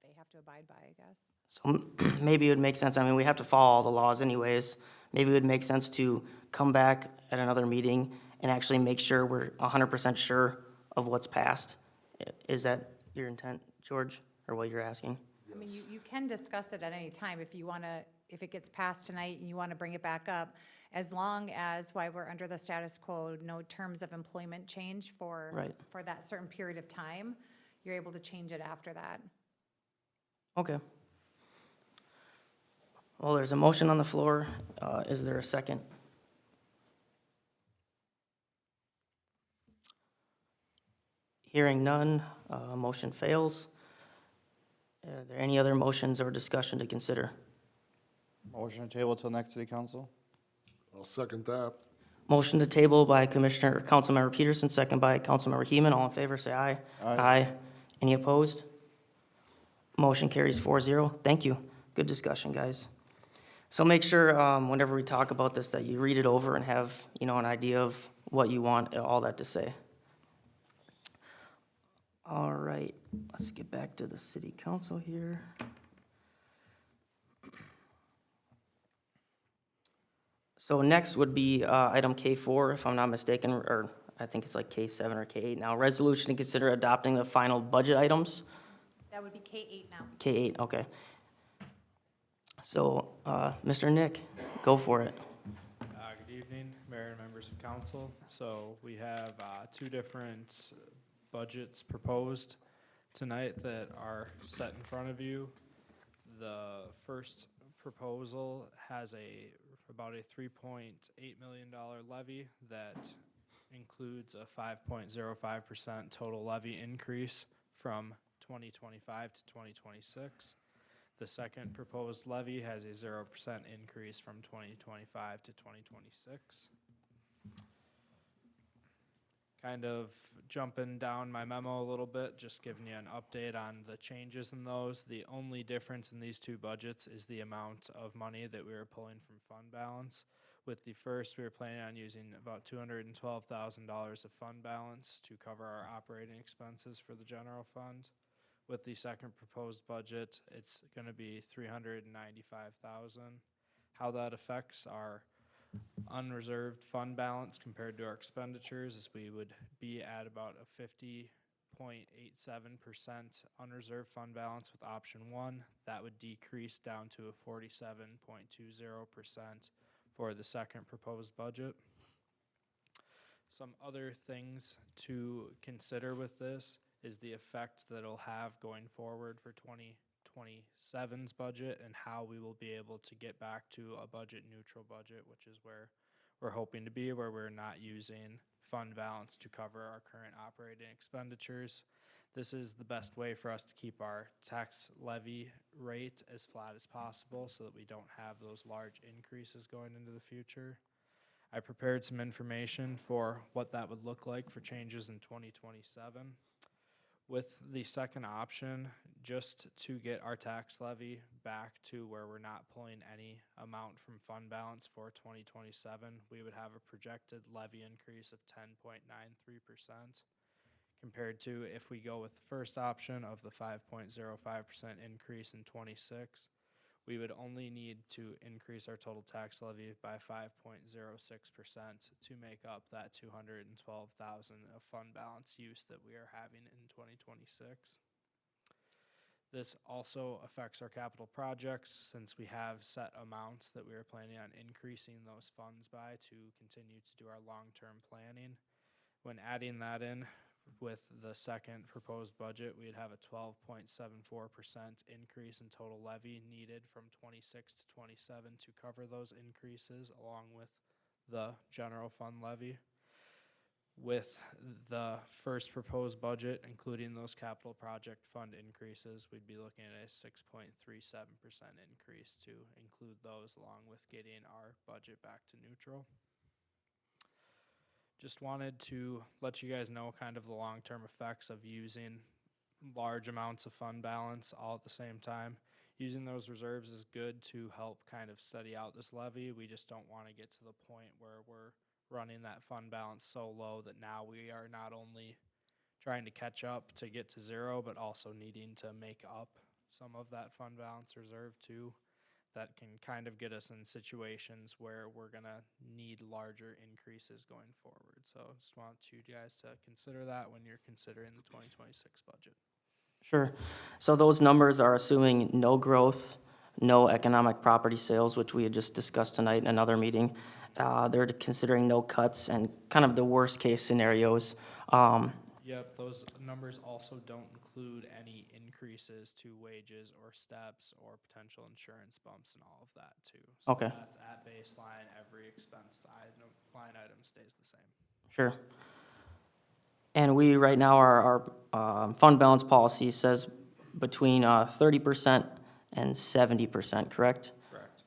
they have to abide by, I guess. So maybe it would make sense, I mean, we have to follow all the laws anyways. Maybe it would make sense to come back at another meeting and actually make sure we're 100% sure of what's passed. Is that your intent, George, or what you're asking? I mean, you can discuss it at any time if you want to, if it gets passed tonight and you want to bring it back up, as long as, while we're under the status quo, no terms of employment change for, Right. for that certain period of time, you're able to change it after that. Okay. Well, there's a motion on the floor. Is there a second? Hearing none, motion fails. Are there any other motions or discussion to consider? Motion to table till next city council? I'll second that. Motion to table by Commissioner, Councilmember Peterson, second by Councilmember Heeman. All in favor, say aye. Aye. Any opposed? Motion carries 4-0. Thank you. Good discussion, guys. So make sure, whenever we talk about this, that you read it over and have, an idea of what you want all that to say. All right, let's get back to the city council here. So next would be item K4, if I'm not mistaken, or I think it's like K7 or K8 now. Resolution to consider adopting the final budget items. That would be K8 now. K8, okay. So, Mr. Nick, go for it. Good evening, Mayor and members of council. So we have two different budgets proposed tonight that are set in front of you. The first proposal has about a $3.8 million levy that includes a 5.05% total levy increase from 2025 to 2026. The second proposed levy has a 0% increase from 2025 to 2026. Kind of jumping down my memo a little bit, just giving you an update on the changes in those. The only difference in these two budgets is the amount of money that we were pulling from fund balance. With the first, we were planning on using about $212,000 of fund balance to cover our operating expenses for the general fund. With the second proposed budget, it's gonna be $395,000. How that affects our unreserved fund balance compared to our expenditures is we would be at about a 50.87% unreserved fund balance with option one. That would decrease down to a 47.20% for the second proposed budget. Some other things to consider with this is the effect that it'll have going forward for 2027's budget and how we will be able to get back to a budget neutral budget, which is where we're hoping to be, where we're not using fund balance to cover our current operating expenditures. This is the best way for us to keep our tax levy rate as flat as possible so that we don't have those large increases going into the future. I prepared some information for what that would look like for changes in 2027. With the second option, just to get our tax levy back to where we're not pulling any amount from fund balance for 2027, we would have a projected levy increase of 10.93%. Compared to if we go with the first option of the 5.05% increase in 26, we would only need to increase our total tax levy by 5.06% to make up that 212,000 of fund balance use that we are having in 2026. This also affects our capital projects since we have set amounts that we are planning on increasing those funds by to continue to do our long-term planning. When adding that in with the second proposed budget, we'd have a 12.74% increase in total levy needed from 26 to 27 to cover those increases along with the general fund levy. With the first proposed budget, including those capital project fund increases, we'd be looking at a 6.37% increase to include those along with getting our budget back to neutral. Just wanted to let you guys know kind of the long-term effects of using large amounts of fund balance all at the same time. Using those reserves is good to help kind of steady out this levy. We just don't want to get to the point where we're running that fund balance so low that now we are not only trying to catch up to get to zero, but also needing to make up some of that fund balance reserve too. That can kind of get us in situations where we're gonna need larger increases going forward. So just want you guys to consider that when you're considering the 2026 budget. Sure. So those numbers are assuming no growth, no economic property sales, which we had just discussed tonight in another meeting. They're considering no cuts and kind of the worst-case scenarios. Yep, those numbers also don't include any increases to wages or steps or potential insurance bumps and all of that too. So Okay. that's at baseline, every expense line item stays the same. Sure. And we, right now, our fund balance policy says between 30% and 70%, correct? Correct.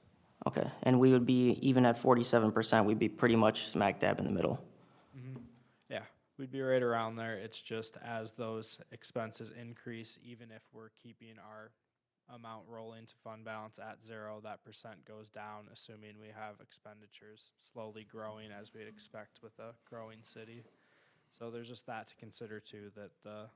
Okay, and we would be, even at 47%, we'd be pretty much smack dab in the middle. Yeah, we'd be right around there. It's just as those expenses increase, even if we're keeping our amount rolling to fund balance at zero, that percent goes down, assuming we have expenditures slowly growing as we'd expect with a growing city. So there's just that to consider too, that the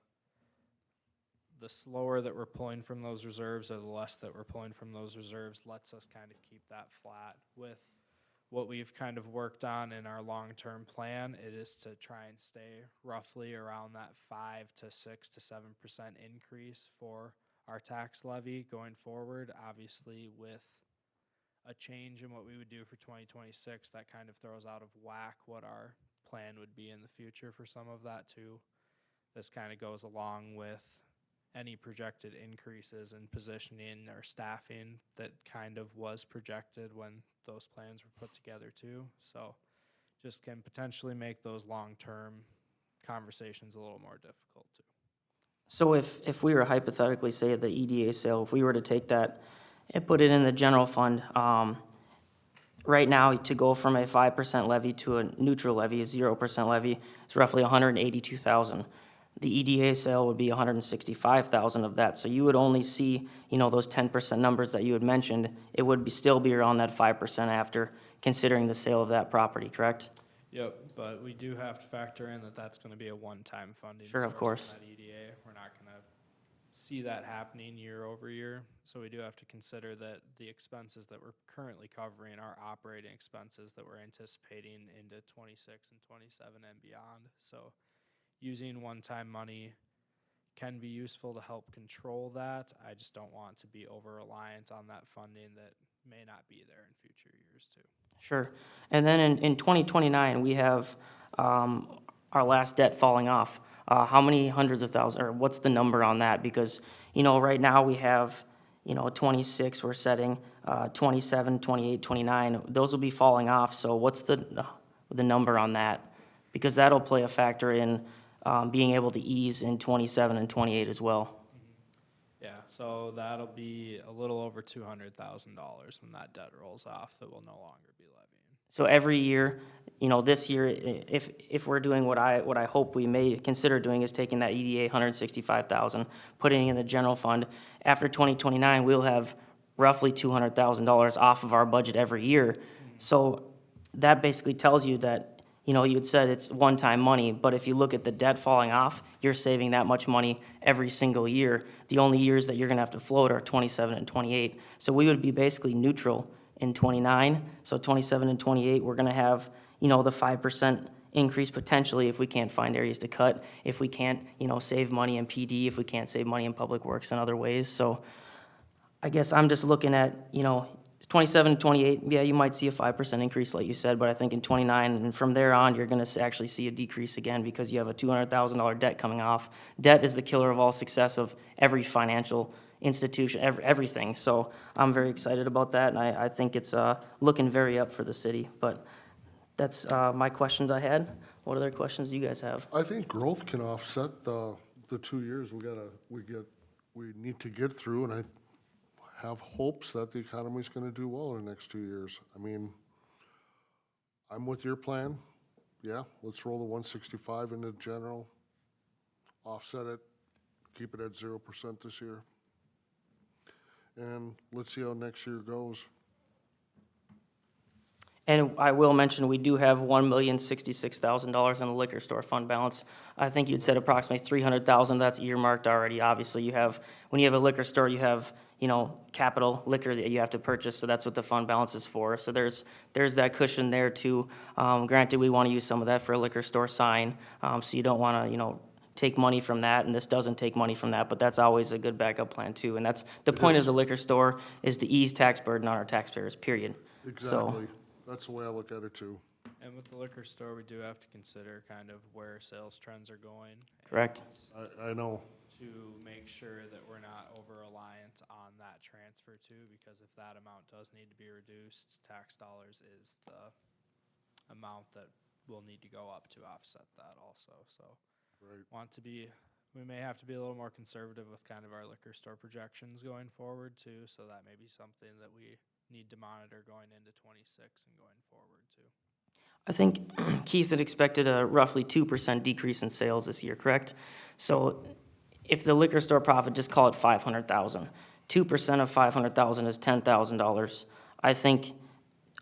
slower that we're pulling from those reserves or the less that we're pulling from those reserves lets us kind of keep that flat. With what we've kind of worked on in our long-term plan, it is to try and stay roughly around that 5 to 6 to 7% increase for our tax levy going forward. Obviously, with a change in what we would do for 2026, that kind of throws out of whack what our plan would be in the future for some of that too. This kind of goes along with any projected increases in positioning or staffing that kind of was projected when those plans were put together too. So just can potentially make those long-term conversations a little more difficult too. So if we were hypothetically, say, the EDA sale, if we were to take that and put it in the general fund, right now, to go from a 5% levy to a neutral levy, a 0% levy, is roughly 182,000. The EDA sale would be 165,000 of that, so you would only see, those 10% numbers that you had mentioned. It would still be around that 5% after considering the sale of that property, correct? Yep, but we do have to factor in that that's gonna be a one-time funding Sure, of source course. from that EDA. We're not gonna see that happening year over year, so we do have to consider that the expenses that we're currently covering are operating expenses that we're anticipating into 26 and 27 and beyond. So using one-time money can be useful to help control that. I just don't want to be over-reliant on that funding that may not be there in future years too. Sure. And then in 2029, we have our last debt falling off. How many hundreds of thousands, or what's the number on that? Because, right now we have, 26 we're setting, 27, 28, 29, those will be falling off. So what's the number on that? Because that'll play a factor in being able to ease in 27 and 28 as well. Yeah, so that'll be a little over $200,000 when that debt rolls off that will no longer be levying. So every year, this year, if we're doing what I hope we may consider doing is taking that EDA 165,000, putting it in the general fund. After 2029, we'll have roughly $200,000 off of our budget every year. So that basically tells you that, you had said it's one-time money, but if you look at the debt falling off, you're saving that much money every single year. The only years that you're gonna have to float are 27 and 28. So we would be basically neutral in 29. So 27 and 28, we're gonna have, the 5% increase potentially if we can't find areas to cut, if we can't, save money in PD, if we can't save money in public works in other ways. So I guess I'm just looking at, 27 and 28, yeah, you might see a 5% increase like you said, but I think in 29 and from there on, you're gonna actually see a decrease again because you have a $200,000 debt coming off. Debt is the killer of all success of every financial institution, everything. So I'm very excited about that, and I think it's looking very up for the city. But that's my questions I had. What other questions do you guys have? I think growth can offset the 2 years we need to get through, and I have hopes that the economy's gonna do well in the next 2 years. I mean, I'm with your plan. Yeah, let's roll the 165 into general, offset it, keep it at 0% this year. And let's see how next year goes. And I will mention, we do have $1,066,000 in the liquor store fund balance. I think you'd said approximately 300,000, that's earmarked already. Obviously, when you have a liquor store, you have, capital liquor that you have to purchase, so that's what the fund balance is for. So there's that cushion there too. Granted, we want to use some of that for a liquor store sign, so you don't want to, take money from that, and this doesn't take money from that, but that's always a good backup plan too. And that's, the point of the liquor store is to ease tax burden on our taxpayers, period. So, Exactly. That's the way I look at it too. And with the liquor store, we do have to consider kind of where sales trends are going. correct. I know. To make sure that we're not over-reliant on that transfer too, because if that amount does need to be reduced, tax dollars is the amount that will need to go up to offset that also, so. Right. We may have to be a little more conservative with kind of our liquor store projections going forward too, so that may be something that we need to monitor going into 26 and going forward too. I think Keith had expected a roughly 2% decrease in sales this year, correct? So if the liquor store profit, just call it 500,000. 2% of 500,000 is $10,000. I think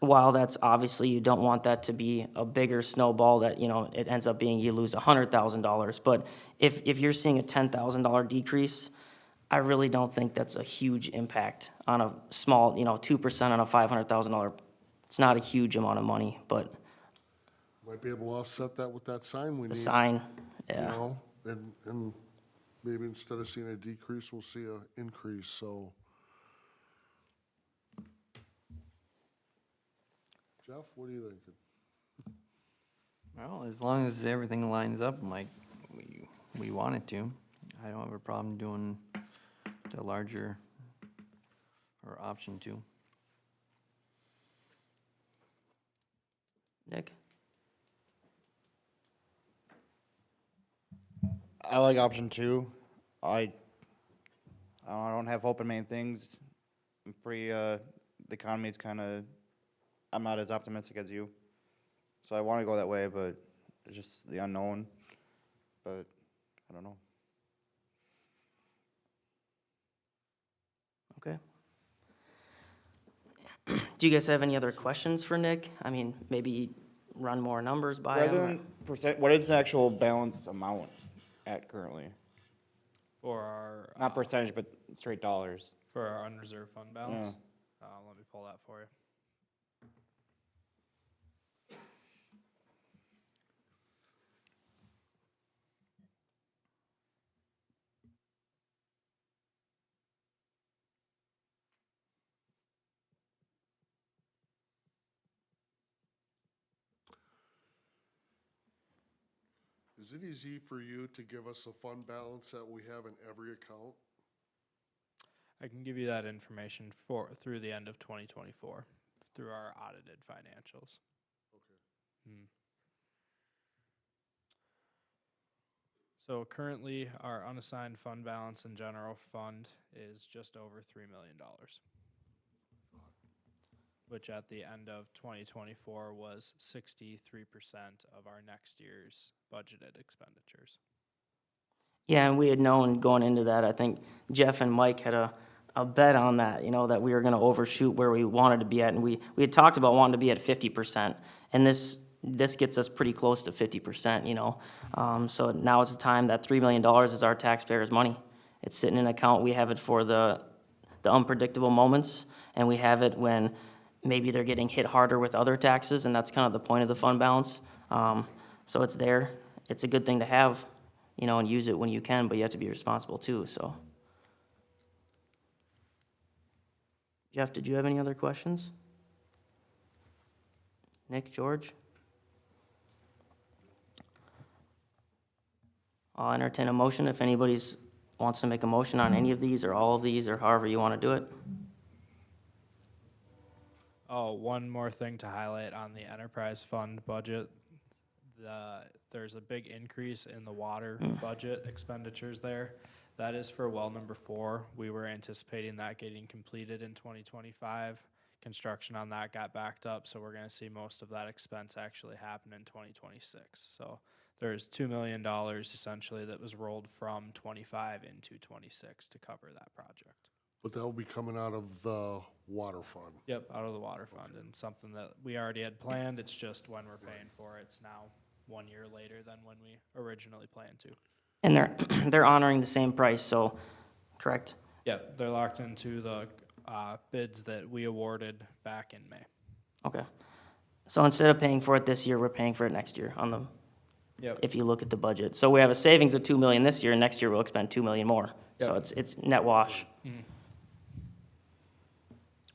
while that's obviously, you don't want that to be a bigger snowball that, it ends up being you lose $100,000. But if you're seeing a $10,000 decrease, I really don't think that's a huge impact on a small, 2% on a $500,000. It's not a huge amount of money, but Might be able to offset that with that sign we the need. sign, You yeah. know, and maybe instead of seeing a decrease, we'll see a increase, so. Jeff, what are you thinking? Well, as long as everything lines up like we want it to, I don't have a problem doing the larger or option 2. Nick? I like option 2. I don't have hope in many things. I'm pretty, the economy's kinda, I'm not as optimistic as you. So I wanna go that way, but it's just the unknown, but I don't know. Okay. Do you guys have any other questions for Nick? I mean, maybe run more numbers by Rather him? than percent, what is the actual balance amount at currently? For our, Not percentage, but straight dollars. for our unreserved fund balance. Yeah. Let me pull that for you. Is it easy for you to give us a fund balance that we have in every account? I can give you that information through the end of 2024, through our audited financials. Okay. So currently, our unassigned fund balance in general fund is just over $3 million, which at the end of 2024 was 63% of our next year's budgeted expenditures. Yeah, and we had known going into that, I think Jeff and Mike had a bet on that, you know, that we were gonna overshoot where we wanted to be at, and we had talked about wanting to be at 50%, and this gets us pretty close to 50%, you know? So now is the time, that $3 million is our taxpayers' money. It's sitting in an account, we have it for the unpredictable moments, and we have it when maybe they're getting hit harder with other taxes, and that's kind of the point of the fund balance. So it's there, it's a good thing to have, you know, and use it when you can, but you have to be responsible too, so. Jeff, did you have any other questions? Nick, George? I'll entertain a motion if anybody's wants to make a motion on any of these or all of these or however you want to do it. Oh, one more thing to highlight on the enterprise fund budget. There's a big increase in the water budget expenditures there. That is for well number 4. We were anticipating that getting completed in 2025. Construction on that got backed up, so we're gonna see most of that expense actually happen in 2026. So there's $2 million essentially that was rolled from 25 into 26 to cover that project. But that will be coming out of the water fund. Yep, out of the water fund, and something that we already had planned, it's just when we're paying for it. It's now 1 year later than when we originally planned to. And they're honoring the same price, so, correct? Yep, they're locked into the bids that we awarded back in May. Okay. So instead of paying for it this year, we're paying for it next year on the, Yep. if you look at the budget. So we have a savings of 2 million this year, and next year we'll expend 2 million more. So Yep. it's net wash.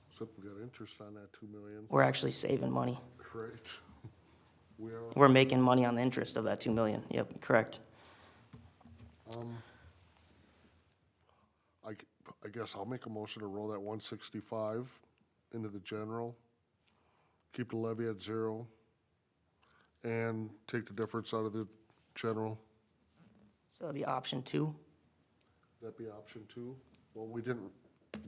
Except we got interest on that 2 million. We're actually saving money. Right. We are, We're making money on the interest of that 2 million. Yep, correct. I guess I'll make a motion to roll that 165 into the general, keep the levy at 0, and take the difference out of the general. So that'll be option 2. That'd be option 2. Well, we didn't.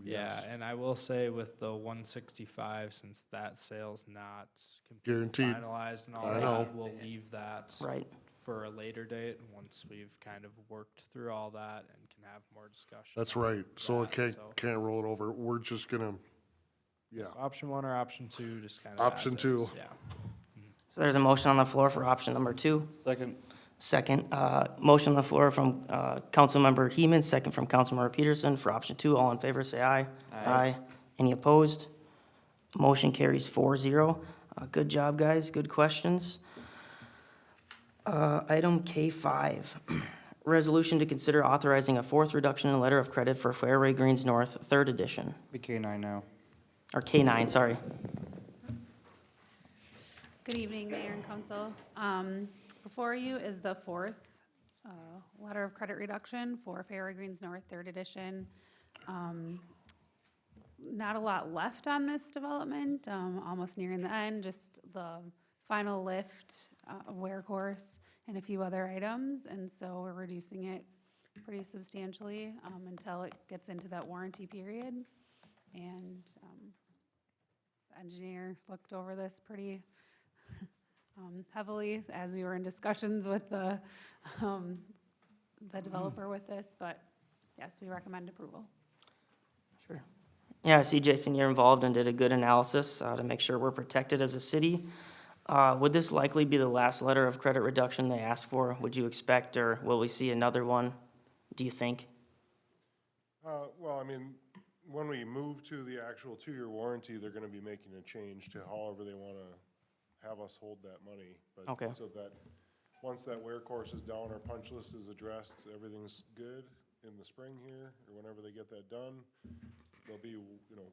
Yeah, yes. and I will say with the 165, since that sale's not completely Guaranteed. finalized and all I that, know. we'll leave that Right. for a later date, once we've kind of worked through all that and can have more discussion. That's on right. So it that, can't roll it over. We're just gonna, yeah. Option 1 or option 2, just kind of. Option 2. Yeah. So there's a motion on the floor for option number 2. Second. Second, motion on the floor from Councilmember Heeman, second from Councilmember Peterson for option 2. All in favor, say aye. Aye. Any opposed? Motion carries 4-0. Good job, guys. Good questions. Item K5, resolution to consider authorizing a 4th reduction in letter of credit for Fairway Greens North, 3rd edition, Be K9 now. or K9, sorry. Good evening, Mayor and Council. Before you is the 4th letter of credit reduction for Fairway Greens North, 3rd edition. Not a lot left on this development, almost nearing the end, just the final lift, a wear course, and a few other items, and so we're reducing it pretty substantially until it gets into that warranty period. And the engineer looked over this pretty heavily as we were in discussions with the developer with this, but yes, we recommend approval. Sure. Yeah, I see, Jason, you're involved and did a good analysis to make sure we're protected as a city. Would this likely be the last letter of credit reduction they asked for? Would you expect, or will we see another one, do you think? Well, I mean, when we move to the actual 2-year warranty, they're gonna be making a change to however they wanna have us hold that money. But Okay. so that, once that wear course is down, our punch list is addressed, everything's good in the spring here, or whenever they get that done, there'll be,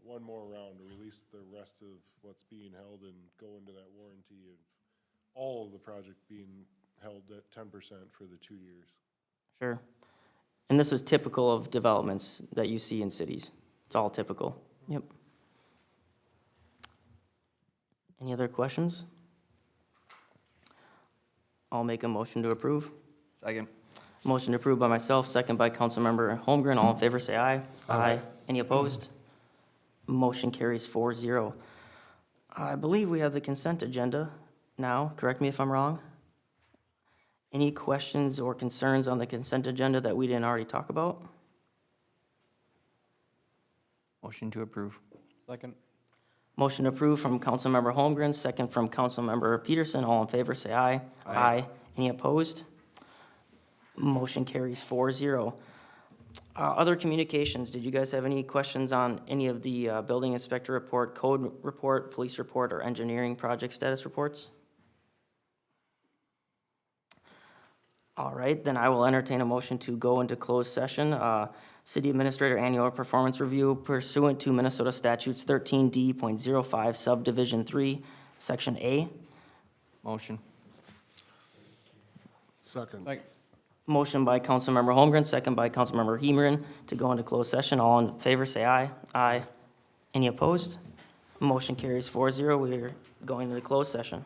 one more round to release the rest of what's being held and go into that warranty of all of the project being held at 10% for the 2 years. Sure. And this is typical of developments that you see in cities. It's all typical. Yep. Any other questions? I'll make a motion to approve. Second. Motion approved by myself, second by Councilmember Holmgren. All in favor, say aye. Aye. Any opposed? Motion carries 4-0. I believe we have the consent agenda now. Correct me if I'm wrong. Any questions or concerns on the consent agenda that we didn't already talk about? Motion to approve. Second. Motion approved from Councilmember Holmgren, second from Councilmember Peterson. All in favor, say aye. Aye. Any opposed? Motion carries 4-0. Other communications, did you guys have any questions on any of the building inspector report, code report, police report, or engineering project status reports? All right, then I will entertain a motion to go into closed session. City Administrator Annual Performance Review pursuant to Minnesota Statutes 13D.05 Subdivision 3, Section A. Motion. Second. Motion by Councilmember Holmgren, second by Councilmember Hemerin to go into closed session. All in favor, say aye. Aye. Any opposed? Motion carries 4-0. We are going to the closed session.